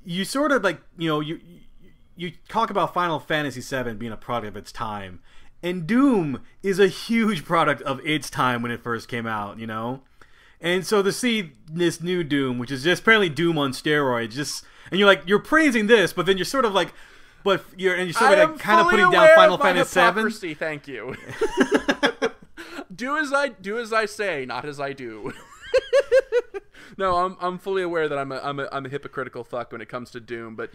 you sort of like you talk about Final Fantasy VII being a product of its time, and Doom is a huge product of its time when it first came out. And so to see this new Doom, which is just apparently Doom on steroids, and you're praising this, but then you're sort of like, you're kind of putting down Final Fantasy VII. Thank you. Do as I say, not as I do. No, I'm fully aware that I'm a hypocritical fuck when it comes to Doom, but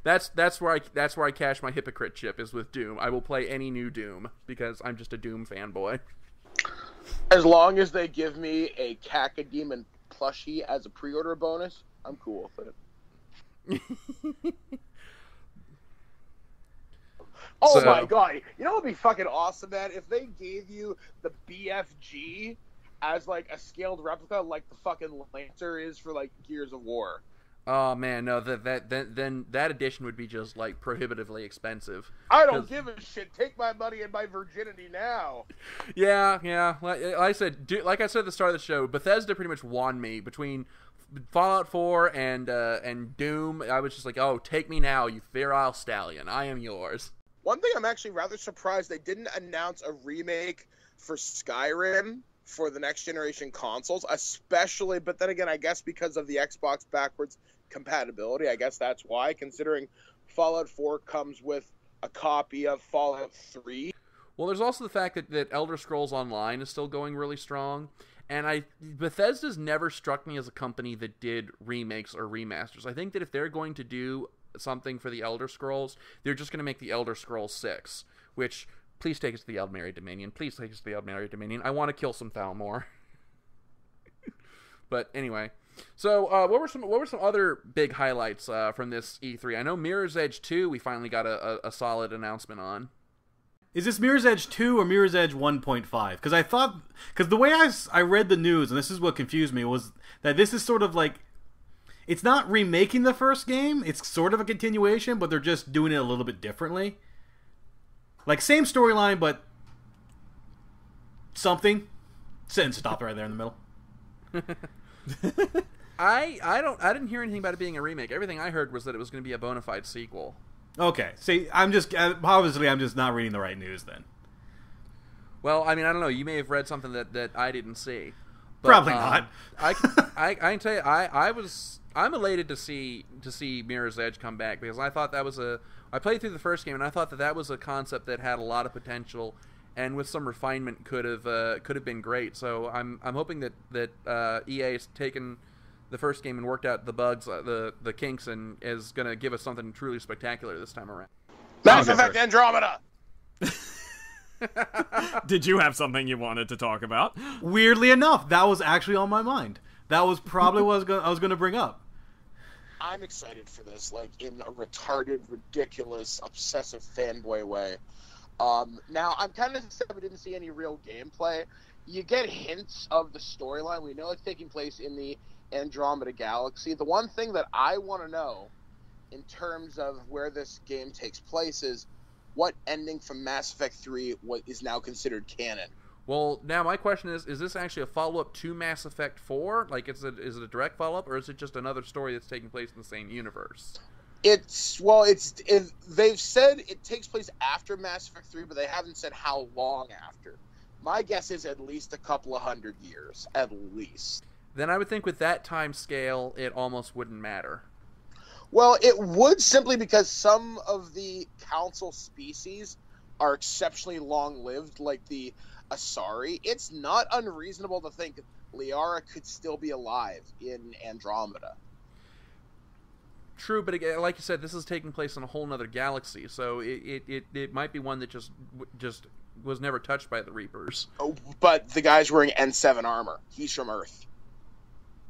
that's where I cash my hypocrite chip is with Doom. I will play any new Doom because I'm just a Doom fanboy. As long as they give me a Cacodemon plushie as a pre-order bonus, I'm cool with it. My god! You know what would be fucking awesome, man? If they gave you the BFG as like a scaled replica, like the fucking Lancer is for like Gears of War. Oh man, no, then that edition would be just like prohibitively expensive. I don't give a shit. Take my money and my virginity now. Yeah. Like I said at the start of the show, Bethesda pretty much won me between Fallout 4 and Doom. I was just like, oh, take me now, you virile stallion. I am yours. One thing I'm actually rather surprised they didn't announce a remake for Skyrim for the next generation consoles, especially, but then again, I guess because of the Xbox backwards compatibility, I guess that's why, considering Fallout 4 comes with a copy of Fallout 3. Well, there's also the fact that Elder Scrolls Online is still going really strong, and Bethesda's never struck me as a company that did remakes or remasters. I think that if they're going to do something for the Elder Scrolls, they're just going to make the Elder Scrolls 6, which, please take us to the Eldmeri Dominion. Please take us to the Eldmeri Dominion. I want to kill some Thalmor. But anyway, so what were some other big highlights from this E3? I know Mirror's Edge 2 we finally got a solid announcement on. Is this Mirror's Edge 2 or Mirror's Edge 1.5? Because the way I read the news, and this is what confused me, was that this is sort of like, it's not remaking the first game, it's sort of a continuation, but they're just doing it a little bit differently. Like, same storyline, but something. And stop right there in the middle. I didn't hear anything about it being a remake. Everything I heard was that it was going to be a bona fide sequel. Okay, see, I'm just not reading the right news then. Well, I mean, I don't know. You may have read something that I didn't see. But, probably not. I can tell you, I'm elated to see Mirror's Edge come back, because I thought that was I played through the first game and I thought that was a concept that had a lot of potential, and with some refinement could have been great. So I'm hoping that EA has taken the first game and worked out the bugs, the kinks, and is going to give us something truly spectacular this time around. Mass Effect Andromeda. Did you have something you wanted to talk about? Weirdly enough, that was actually on my mind. That was probably what I was going to bring up. I'm excited for this, like, in a retarded, ridiculous, obsessive fanboy way. Now, I'm kind of sad we didn't see any real gameplay. You get hints of the storyline. We know it's taking place in the Andromeda Galaxy. The one thing that I want to know, in terms of where this game takes place, is what ending from Mass Effect 3 is now considered canon. Well, now my question is this actually a follow-up to Mass Effect 4? Like, is it a direct follow-up, or is it just another story that's taking place in the same universe? They've said it takes place after Mass Effect 3, but they haven't said how long after. My guess is at least a couple of 100 years, at least. Then I would think with that time scale, it almost wouldn't matter. Well, it would, simply because some of the Council species are exceptionally long-lived, like the Asari. It's not unreasonable to think Liara could still be alive in Andromeda. True, but again, like you said, this is taking place in a whole nother galaxy, so it might be one that just was never touched by the Reapers. Oh, but the guy's wearing N7 armor. He's from Earth.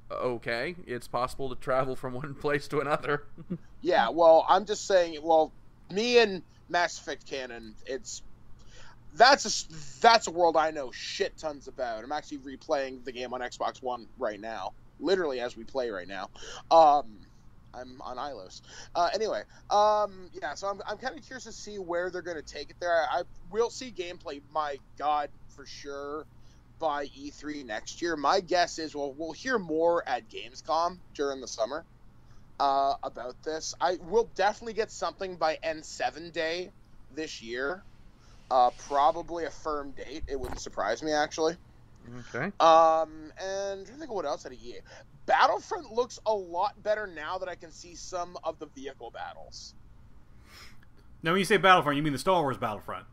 Okay, it's possible to travel from one place to another. Yeah, well, I'm just saying, me and Mass Effect canon, that's a world I know shit tons about. I'm actually replaying the game on Xbox One right now, literally as we play right now. I'm on Ilos. Anyway, yeah, so I'm kind of curious to see where they're going to take it there. I will see gameplay, my God, for sure, by E3 next year. My guess is we'll hear more at Gamescom during the summer about this. I will definitely get something by N7 Day this year. Probably a firm date. It wouldn't surprise me, actually. Okay. And I think of what else at EA. Battlefront looks a lot better now that I can see some of the vehicle battles. Now, when you say Battlefront, you mean the Star Wars Battlefront?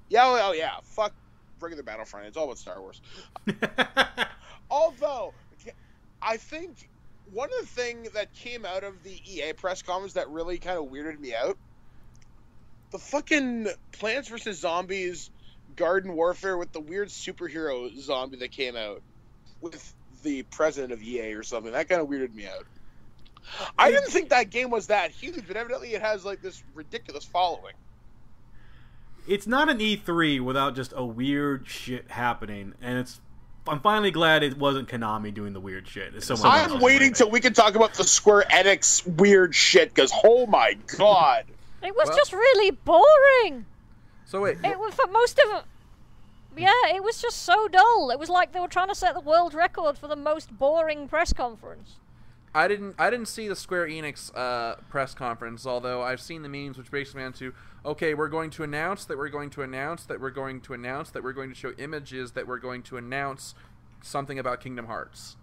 Yeah, oh yeah. Fuck regular Battlefront. It's all about Star Wars. Although, I think one of the things that came out of the EA press conference that really kind of weirded me out, the fucking Plants vs. Zombies Garden Warfare with the weird superhero zombie that came out with the president of EA or something. That kind of weirded me out. I didn't think that game was that huge, but evidently it has like this ridiculous following. It's not an E3 without just a weird shit happening, and I'm finally glad it wasn't Konami doing the weird shit. I'm waiting till we can talk about the Square Enix weird shit, because oh my God. It was just really boring. So wait. It was for most of it. Yeah, it was just so dull. It was like they were trying to set the world record for the most boring press conference. I didn't see the Square Enix press conference, although I've seen the memes which basically meant to, okay, we're going to announce that we're going to announce that we're going to announce that we're going to show images that we're going to announce something about Kingdom Hearts.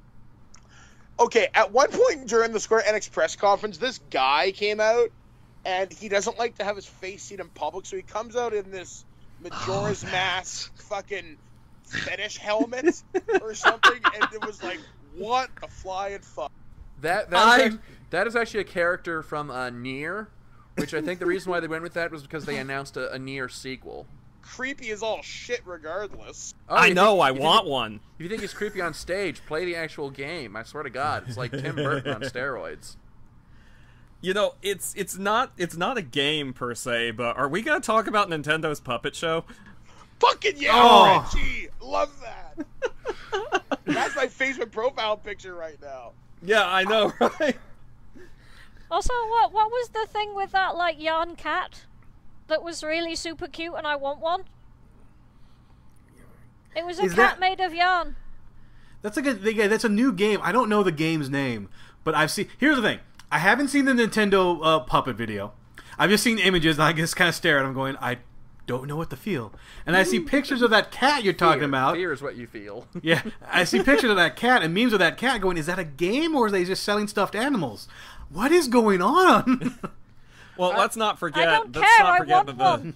Okay, at one point during the Square Enix press conference, this guy came out, and he doesn't like to have his face seen in public, so he comes out in this Majora's Mask fucking fetish helmet or something, and it was like, what a flying fuck. That is actually a character from Nier, Which I think the reason why they went with that was because they announced a Nier sequel. Creepy as all shit regardless. Oh, I you know, think- I you think want it- one. If you think he's creepy on stage, play the actual game. I swear to God, it's like Tim Burton on steroids. You know, it's not a game per se, but are we gonna talk about Nintendo's Puppet Show? Fucking yeah, Oh. Reggie! Love that! That's my Facebook profile picture right now. Yeah, I know, right? Also, what was the thing with that like yarn cat that was really super cute and I want one? It was a Is cat that- made of yarn. That's that's a new game. I don't know the game's name, but I've seen. Here's the thing: I haven't seen the Nintendo puppet video. I've just seen images, and I just kind of stare at them, going, "I don't know what to feel." And I see pictures of that cat you're talking about. Fear is what you feel. Yeah, I see pictures of that cat and memes of that cat, going, "Is that a game, or are they just selling stuffed animals? What is going on?" Well, let's not forget. I don't let's care, not I forget want that one.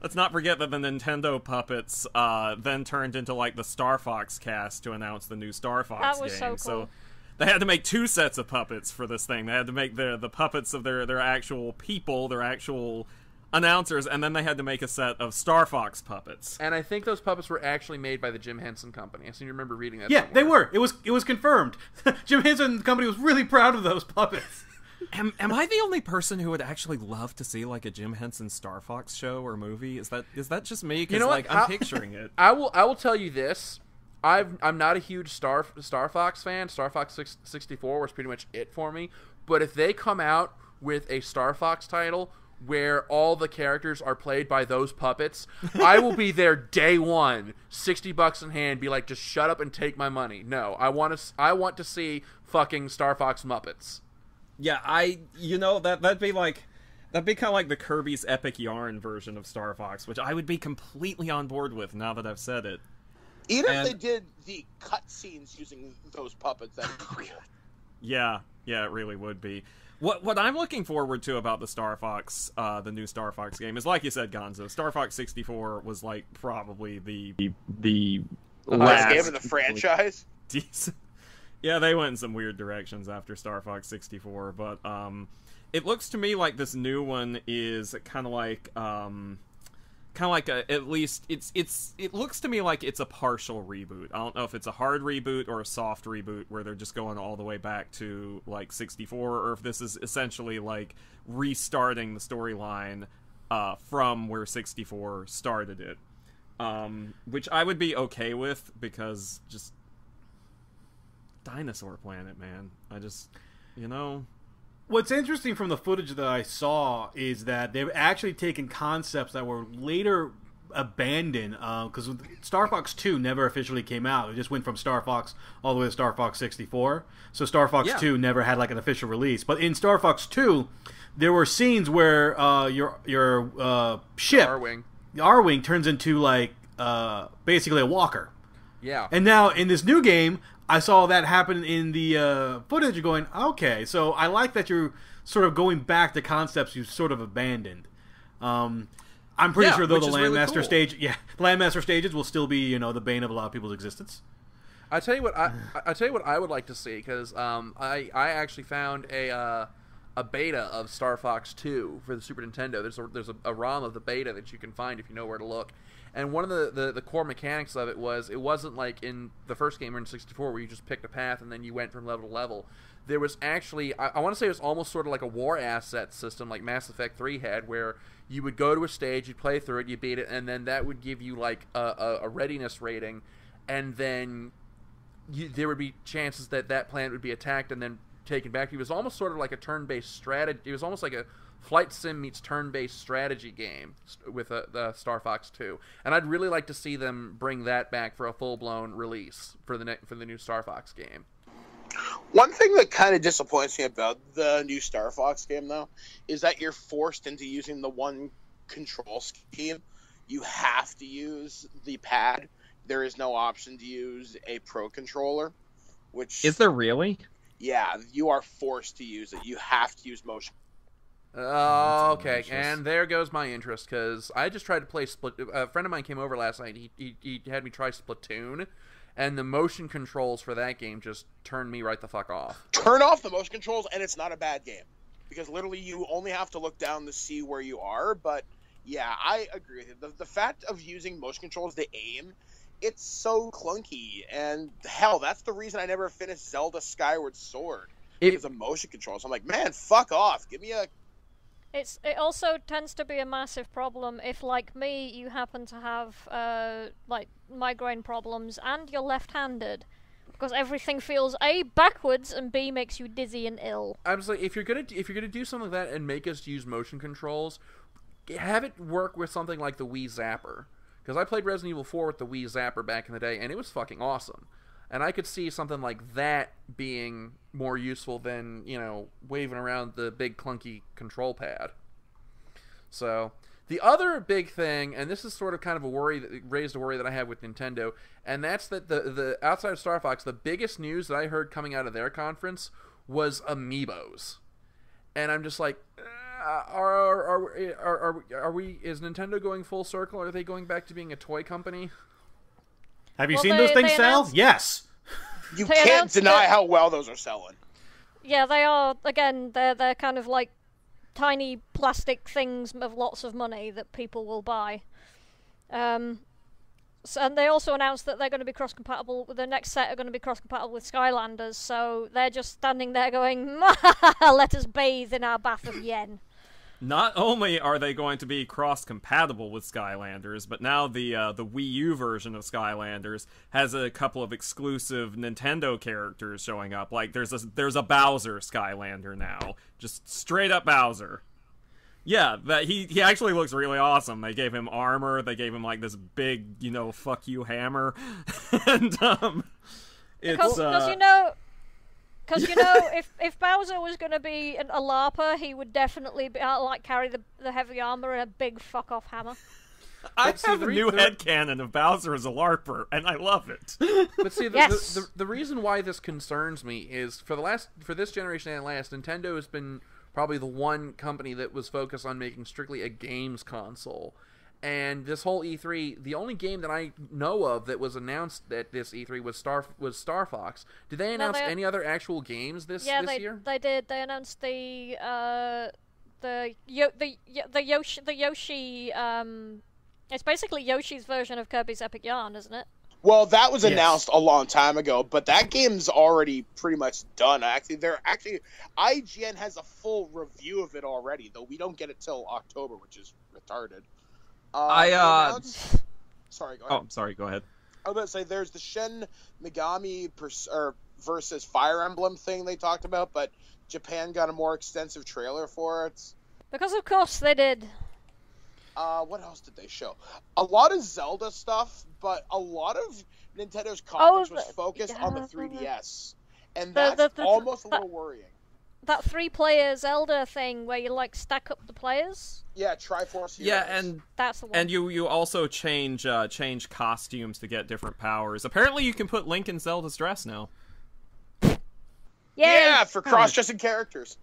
Let's not forget that the Nintendo puppets then turned into like the Star Fox cast to announce the new Star Fox That was game. so cool. They had to make 2 sets of puppets for this thing. They had to make the puppets of their actual people, their actual announcers, and then they had to make a set of Star Fox puppets. And I think those puppets were actually made by the Jim Henson Company. I seem to remember reading that Yeah, somewhere. they were. It was confirmed. Jim Henson Company was really proud of those puppets. Am I the only person who would actually love to see like a Jim Henson Star Fox show or movie? Is that just me? Because You know what? like I'm picturing it. I will tell you this. I'm not a huge Star Fox fan. Star Fox 64 was pretty much it for me. But if they come out with a Star Fox title where all the characters are played by those puppets, I will be there day one, $60 in hand, be like, just shut up and take my money. No, I want to see fucking Star Fox Muppets. Yeah, that'd be kind of like the Kirby's Epic Yarn version of Star Fox, which I would be completely on board with now that I've said it. Even And- if they did the cutscenes using those puppets, that Yeah, it really would be. What I'm looking forward to about the Star Fox, the new Star Fox game, is like you said, Gonzo. Star Fox 64 was like probably the last game in the franchise. decent. Yeah, they went in some weird directions after Star Fox 64, but it looks to me like this new one is kind of like at least it looks to me like it's a partial reboot. I don't know if it's a hard reboot or a soft reboot where they're just going all the way back to like 64, or if this is essentially like restarting the storyline from where 64 started it, which I would be okay with because just Dinosaur Planet, man. I just, What's interesting from the footage that I saw is that they've actually taken concepts that were later abandoned, because Star Fox 2 never officially came out. It just went from Star Fox all the way to Star Fox 64. So Star Fox 2 never had like an official release. But in Star Fox 2, there were scenes where your ship, the R-Wing, turns into like basically a walker. Yeah. And now in this new game, I saw that happen in the footage. Going, okay, so I like that you're sort of going back to concepts you sort of abandoned. I'm pretty sure though the Landmaster stage, the Landmaster stages will still be the bane of a lot of people's existence. I tell you what I would like to see, because I actually found a beta of Star Fox 2 for the Super Nintendo. There's a ROM of the beta that you can find if you know where to look. And one of the core mechanics of it wasn't like in the first game or in 64 where you just picked a path and then you went from level to level. There was actually, I want to say it was almost sort of like a war asset system like Mass Effect 3 had, where you would go to a stage, you'd play through it, you beat it, and then that would give you like a readiness rating, and then there would be chances that planet would be attacked and then taken back. It was almost sort of like a turn-based strategy. It was almost like a flight sim meets turn-based strategy game with the Star Fox 2, and I'd really like to see them bring that back for a full-blown release for the new Star Fox game. One thing that kind of disappoints me about the new Star Fox game, though, is that you're forced into using the one control scheme. You have to use the pad. There is no option to use a Pro controller, which... Is there really? Yeah, you are forced to use it. You have to use motion. Oh, okay, and there goes my interest, because I just tried to play a friend of mine came over last night. He had me try Splatoon, and the motion controls for that game just turned me right the fuck off. Turn off the motion controls, and it's not a bad game. because literally you only have to look down to see where you are. But yeah, I agree with you. The fact of using motion controls to aim, it's so clunky, and hell, that's the reason I never finished Zelda Skyward Sword, because of motion controls. I'm like, man, fuck off. Give me a... It also tends to be a massive problem if, like me, you happen to have like migraine problems and you're left-handed, because everything feels A, backwards, and B, makes you dizzy and ill. Absolutely. If you're gonna do something like that and make us use motion controls, have it work with something like the Wii Zapper. Because I played Resident Evil 4 with the Wii Zapper back in the day, and it was fucking awesome. And I could see something like that being more useful than, waving around the big clunky control pad. So, the other big thing, and this is sort of kind of a worry, that raised a worry that I have with Nintendo, and that's that the outside of Star Fox, the biggest news that I heard coming out of their conference was Amiibos. And I'm just like... Are we? Is Nintendo going full circle? Are they going back to being a toy company? Have you seen those things sell? Yes. You can't deny how well those are selling. Yeah, they are. Again, they're kind of like tiny plastic things of lots of money that people will buy. And they also announced that they're going to be cross-compatible. The next set are going to be cross-compatible with Skylanders. So they're just standing there going, "Let us bathe in our bath of yen." Not only are they going to be cross-compatible with Skylanders, but now the Wii U version of Skylanders has a couple of exclusive Nintendo characters showing up. Like there's a Bowser Skylander now, just straight up Bowser. Yeah, that he actually looks really awesome. They gave him armor. They gave him like this big, fuck you hammer, and it's Because, if Bowser was going to be a LARPer, he would definitely be, carry the heavy armor and a big fuck-off hammer. I have a new headcanon of Bowser as a LARPer, and I love it. But see, the reason why this concerns me is, for this generation and last, Nintendo has been probably the one company that was focused on making strictly a games console. And this whole E3, the only game that I know of that was announced at this E3 was Star Fox. Did they announce any other actual games this year? Yeah, they did. They announced the Yoshi. It's basically Yoshi's version of Kirby's Epic Yarn, isn't it? Well, that was announced a long time ago, but that game's already pretty much done. IGN has a full review of it already, though we don't get it till October, which is retarded. Sorry, go ahead. Oh, sorry, go ahead. I was about to say, there's the Shin Megami versus Fire Emblem thing they talked about, but Japan got a more extensive trailer for it. Because of course they did. What else did they show? A lot of Zelda stuff, but a lot of Nintendo's conference was focused on the 3DS. And that's almost a little worrying. That 3-player Zelda thing where you stack up the players. Yeah, Triforce Heroes. Yeah, and that's the one. And you also change costumes to get different powers. Apparently, you can put Link in Zelda's dress now. Yeah, for cross-dressing characters.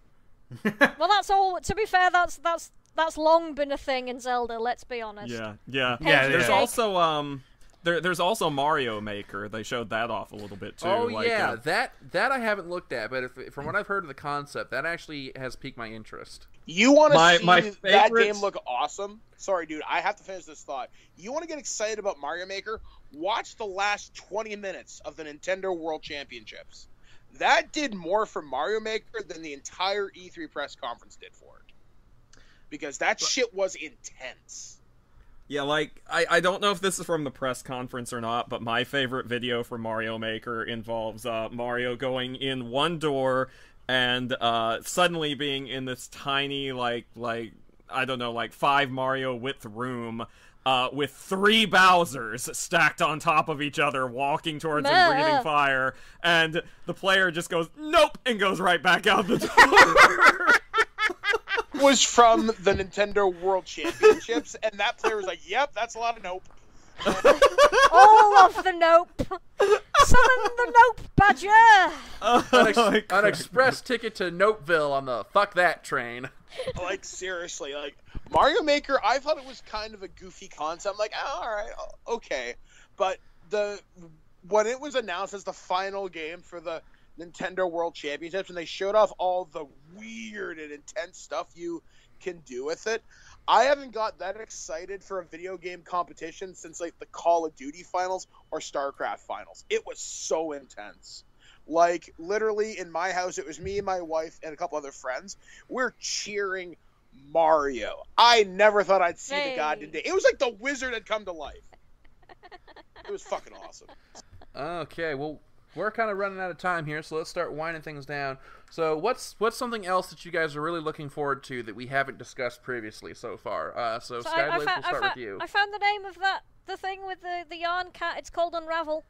Well, that's all. To be fair, that's long been a thing in Zelda. Let's be honest. Yeah. There's also There's also Mario Maker. They showed that off a little bit too. Oh yeah, that I haven't looked at, but from what I've heard of the concept, that actually has piqued my interest. You want to see that game look awesome? Sorry, dude, I have to finish this thought. You want to get excited about Mario Maker? Watch the last 20 minutes of the Nintendo World Championships. That did more for Mario Maker than the entire E3 press conference did for it. Because that shit was intense. Yeah, I don't know if this is from the press conference or not, but my favorite video for Mario Maker involves Mario going in one door and suddenly being in this tiny, I don't know, 5 Mario width room with 3 Bowsers stacked on top of each other, walking towards him, breathing fire, and the player just goes, nope, and goes right back out the door. Was from the Nintendo World Championships, and that player was like, yep, that's a lot of nope. All of the nope. Summon the nope badger. An express ticket to Nopeville on the fuck that train. Seriously, Mario Maker, I thought it was kind of a goofy concept. Alright, okay. But when it was announced as the final game for the Nintendo World Championships, and they showed off all the weird and intense stuff you can do with it. I haven't got that excited for a video game competition since like the Call of Duty finals or StarCraft finals. It was so intense. Like, literally in my house, it was me and my wife and a couple other friends. We're cheering Mario. I never thought I'd see the god today. It was like the wizard had come to life. It was fucking awesome. Okay, well, we're kind of running out of time here, so let's start winding things down. So what's something else that you guys are really looking forward to that we haven't discussed previously so far? So Skyblaze, we'll start with you. I found the name of the thing with the yarn cat. It's called Unravel.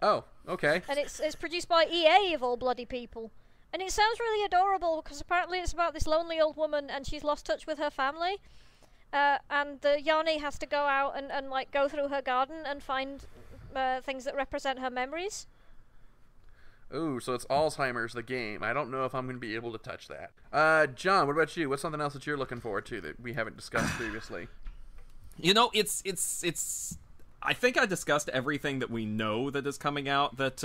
Oh, okay. And it's produced by EA, of all bloody people. And it sounds really adorable, because apparently it's about this lonely old woman, and she's lost touch with her family. And the Yarny has to go out and like go through her garden and find things that represent her memories. Ooh, so it's Alzheimer's, the game. I don't know if I'm going to be able to touch that. John, what about you? What's something else that you're looking forward to that we haven't discussed previously? You know, it's. I think I discussed everything that we know that is coming out that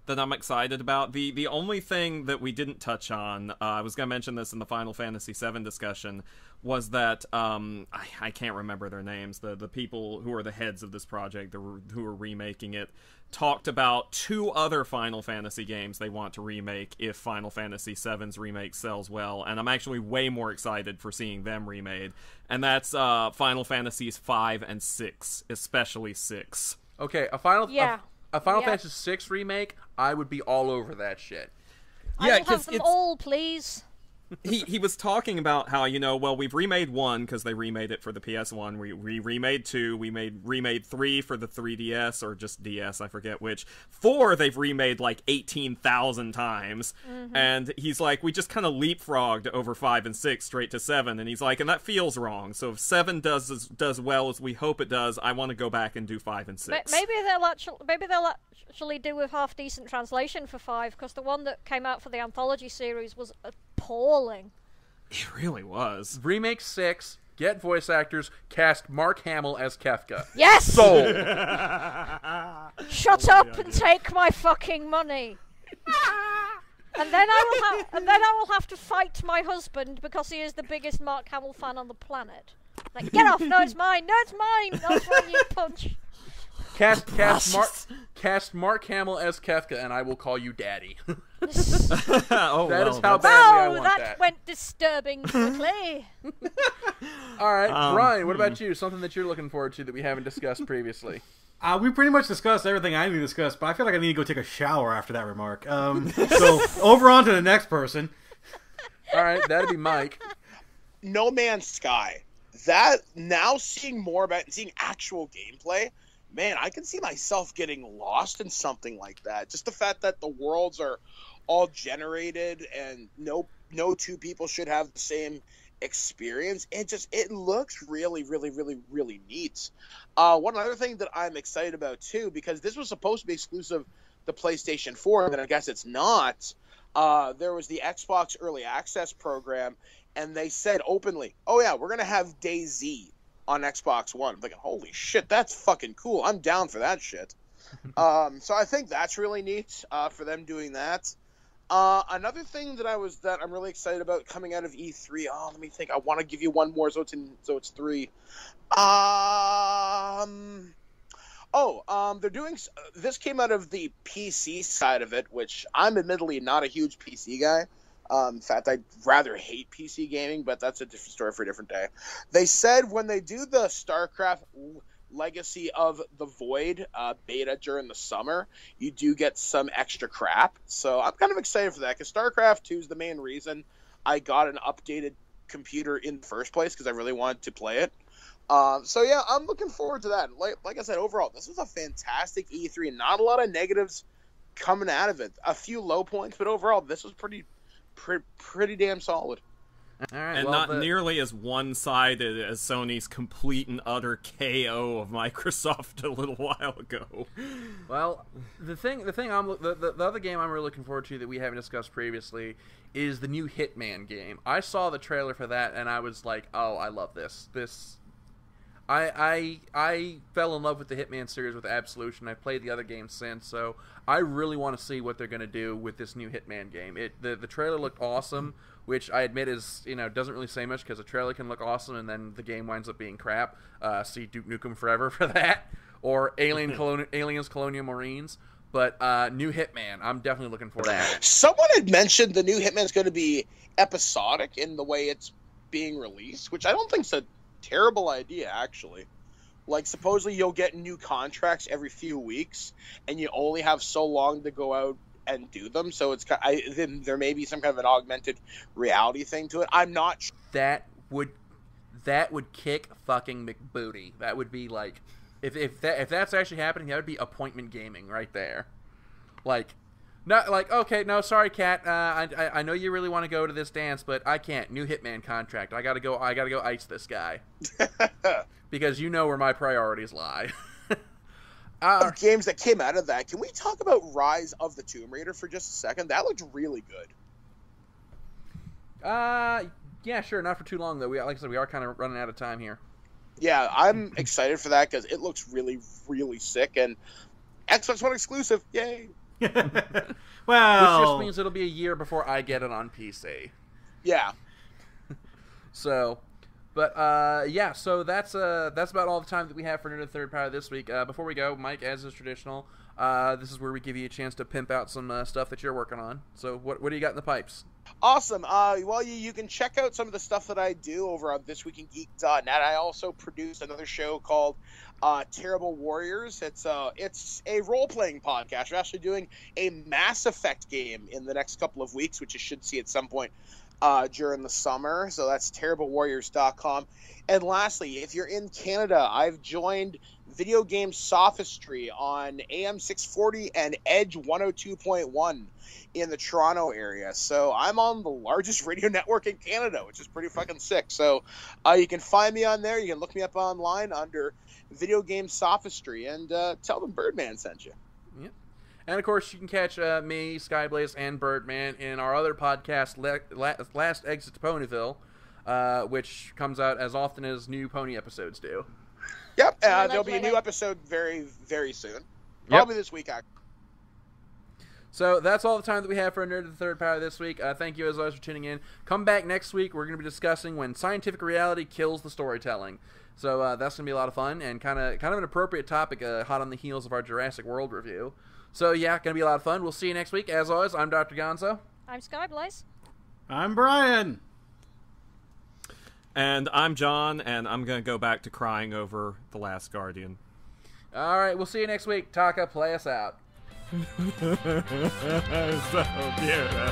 I'm excited about. The only thing that we didn't touch on, I was going to mention this in the Final Fantasy VII discussion, was that I can't remember their names. The people who are the heads of this project, who are remaking it, talked about 2 other Final Fantasy games they want to remake if Final Fantasy VII's remake sells well, and I'm actually way more excited for seeing them remade, and that's Final Fantasies 5 and 6, especially 6. Okay, a Final Yeah. Fantasy 6 remake, I would be all over that shit. I will have them all, please. He was talking about how, you know, well, we've remade 1 because they remade it for the PS1. We remade 2. We remade 3 for the 3DS, or just DS, I forget which. 4 they've remade like 18,000 times. Mm-hmm. And he's like, we just kind of leapfrogged over 5 and 6 straight to 7. And he's like, and that feels wrong. So if 7 does well as we hope it does, I want to go back and do 5 and 6. Maybe they'll actually do a half decent translation for 5, because the one that came out for the anthology series was appalling. It really was. Remake 6, get voice actors, cast Mark Hamill as Kefka. Yes! Sold! Shut up and take my fucking money. And then I will have to fight my husband because he is the biggest Mark Hamill fan on the planet. Like, get off! No, it's mine! No, it's mine! That's why you punch. Cast Mark Hamill as Kefka, and I will call you Daddy. Oh, that is how badly I want that went disturbing quickly. All right, Brian, what about you? Something that you're looking forward to that we haven't discussed previously? We pretty much discussed everything I need to discuss, but I feel like I need to go take a shower after that remark. So, over on to the next person. All right, that'd be Mike. No Man's Sky. That, now seeing more about it, seeing actual gameplay, man, I can see myself getting lost in something like that. Just the fact that the worlds are all generated and no 2 people should have the same experience. It looks really, really, really, really neat. One other thing that I'm excited about too, because this was supposed to be exclusive to PlayStation 4, and then I guess it's not. There was the Xbox Early Access program, and they said openly, oh yeah, we're going to have DayZ on Xbox One. I'm thinking, holy shit, that's fucking cool. I'm down for that shit. So I think that's really neat for them doing that. Another thing that I'm really excited about coming out of E3. Oh, let me think. I want to give you one more, so it's 3. They're doing. This came out of the PC side of it, which I'm admittedly not a huge PC guy. In fact, I'd rather hate PC gaming, but that's a different story for a different day. They said when they do the StarCraft Legacy of the Void beta during the summer, you do get some extra crap. So I'm kind of excited for that, because StarCraft 2 is the main reason I got an updated computer in the first place, because I really wanted to play it. So yeah, I'm looking forward to that. Like I said, overall, this was a fantastic E3. Not a lot of negatives coming out of it. A few low points, but overall, this was pretty damn solid. All right, and not nearly as one-sided as Sony's complete and utter KO of Microsoft a little while ago. Well, the other game I'm really looking forward to that we haven't discussed previously is the new Hitman game. I saw the trailer for that and I was like, oh, I love this. I fell in love with the Hitman series with Absolution. I've played the other games since, so I really want to see what they're going to do with this new Hitman game. The trailer looked awesome, which I admit is, doesn't really say much because a trailer can look awesome and then the game winds up being crap. See Duke Nukem Forever for that, or Aliens Colonial Marines. But new Hitman, I'm definitely looking forward to that. Someone had mentioned the new Hitman's going to be episodic in the way it's being released, which I don't think is a terrible idea, actually. Like, supposedly you'll get new contracts every few weeks, and you only have so long to go out and do them. So it's then there may be some kind of an augmented reality thing to it. I'm not sure. That would kick fucking McBooty. That would be like, if that's actually happening, that would be appointment gaming right there. Like, not like, okay, no, sorry, Kat. I know you really want to go to this dance, but I can't. New Hitman contract. I gotta go ice this guy because you know where my priorities lie. Games that came out of that. Can we talk about Rise of the Tomb Raider for just a second? That looked really good. Yeah, sure. Not for too long though. Like I said, we are kind of running out of time here. Yeah, I'm excited for that because it looks really, really sick, and Xbox One exclusive. Yay! Well, which just means it'll be a year before I get it on PC. Yeah. So, but yeah. So that's about all the time that we have for Nerd of the Third Power this week. Before we go, Mike, as is traditional, this is where we give you a chance to pimp out some stuff that you're working on. So what do you got in the pipes? Awesome. Well, you can check out some of the stuff that I do over on thisweekingeek.net. I also produce another show called Terrible Warriors. It's a role-playing podcast. We're actually doing a Mass Effect game in the next couple of weeks, which you should see at some point during the summer. So that's terriblewarriors.com. And lastly, if you're in Canada, I've joined Video Game Sophistry on AM 640 and Edge 102.1 in the Toronto area. So I'm on the largest radio network in Canada, which is pretty fucking sick. So you can find me on there. You can look me up online under Video Game Sophistry and tell them Birdman sent you. Yep. And of course, you can catch me, Skyblaze, and Birdman in our other podcast, Last Exit to Ponyville, which comes out as often as new Pony episodes do. Yep, there'll be a new episode very, very soon. Probably this week, actually. So that's all the time that we have for Nerd of the Third Power this week. Thank you as always for tuning in. Come back next week. We're going to be discussing when scientific reality kills the storytelling. So that's going to be a lot of fun and kind of an appropriate topic, hot on the heels of our Jurassic World review. So yeah, going to be a lot of fun. We'll see you next week. As always, I'm Dr. Gonzo. I'm Skyblaze. I'm Brian. And I'm John, and I'm going to go back to crying over The Last Guardian. All right, we'll see you next week. Taka, play us out. So beautiful.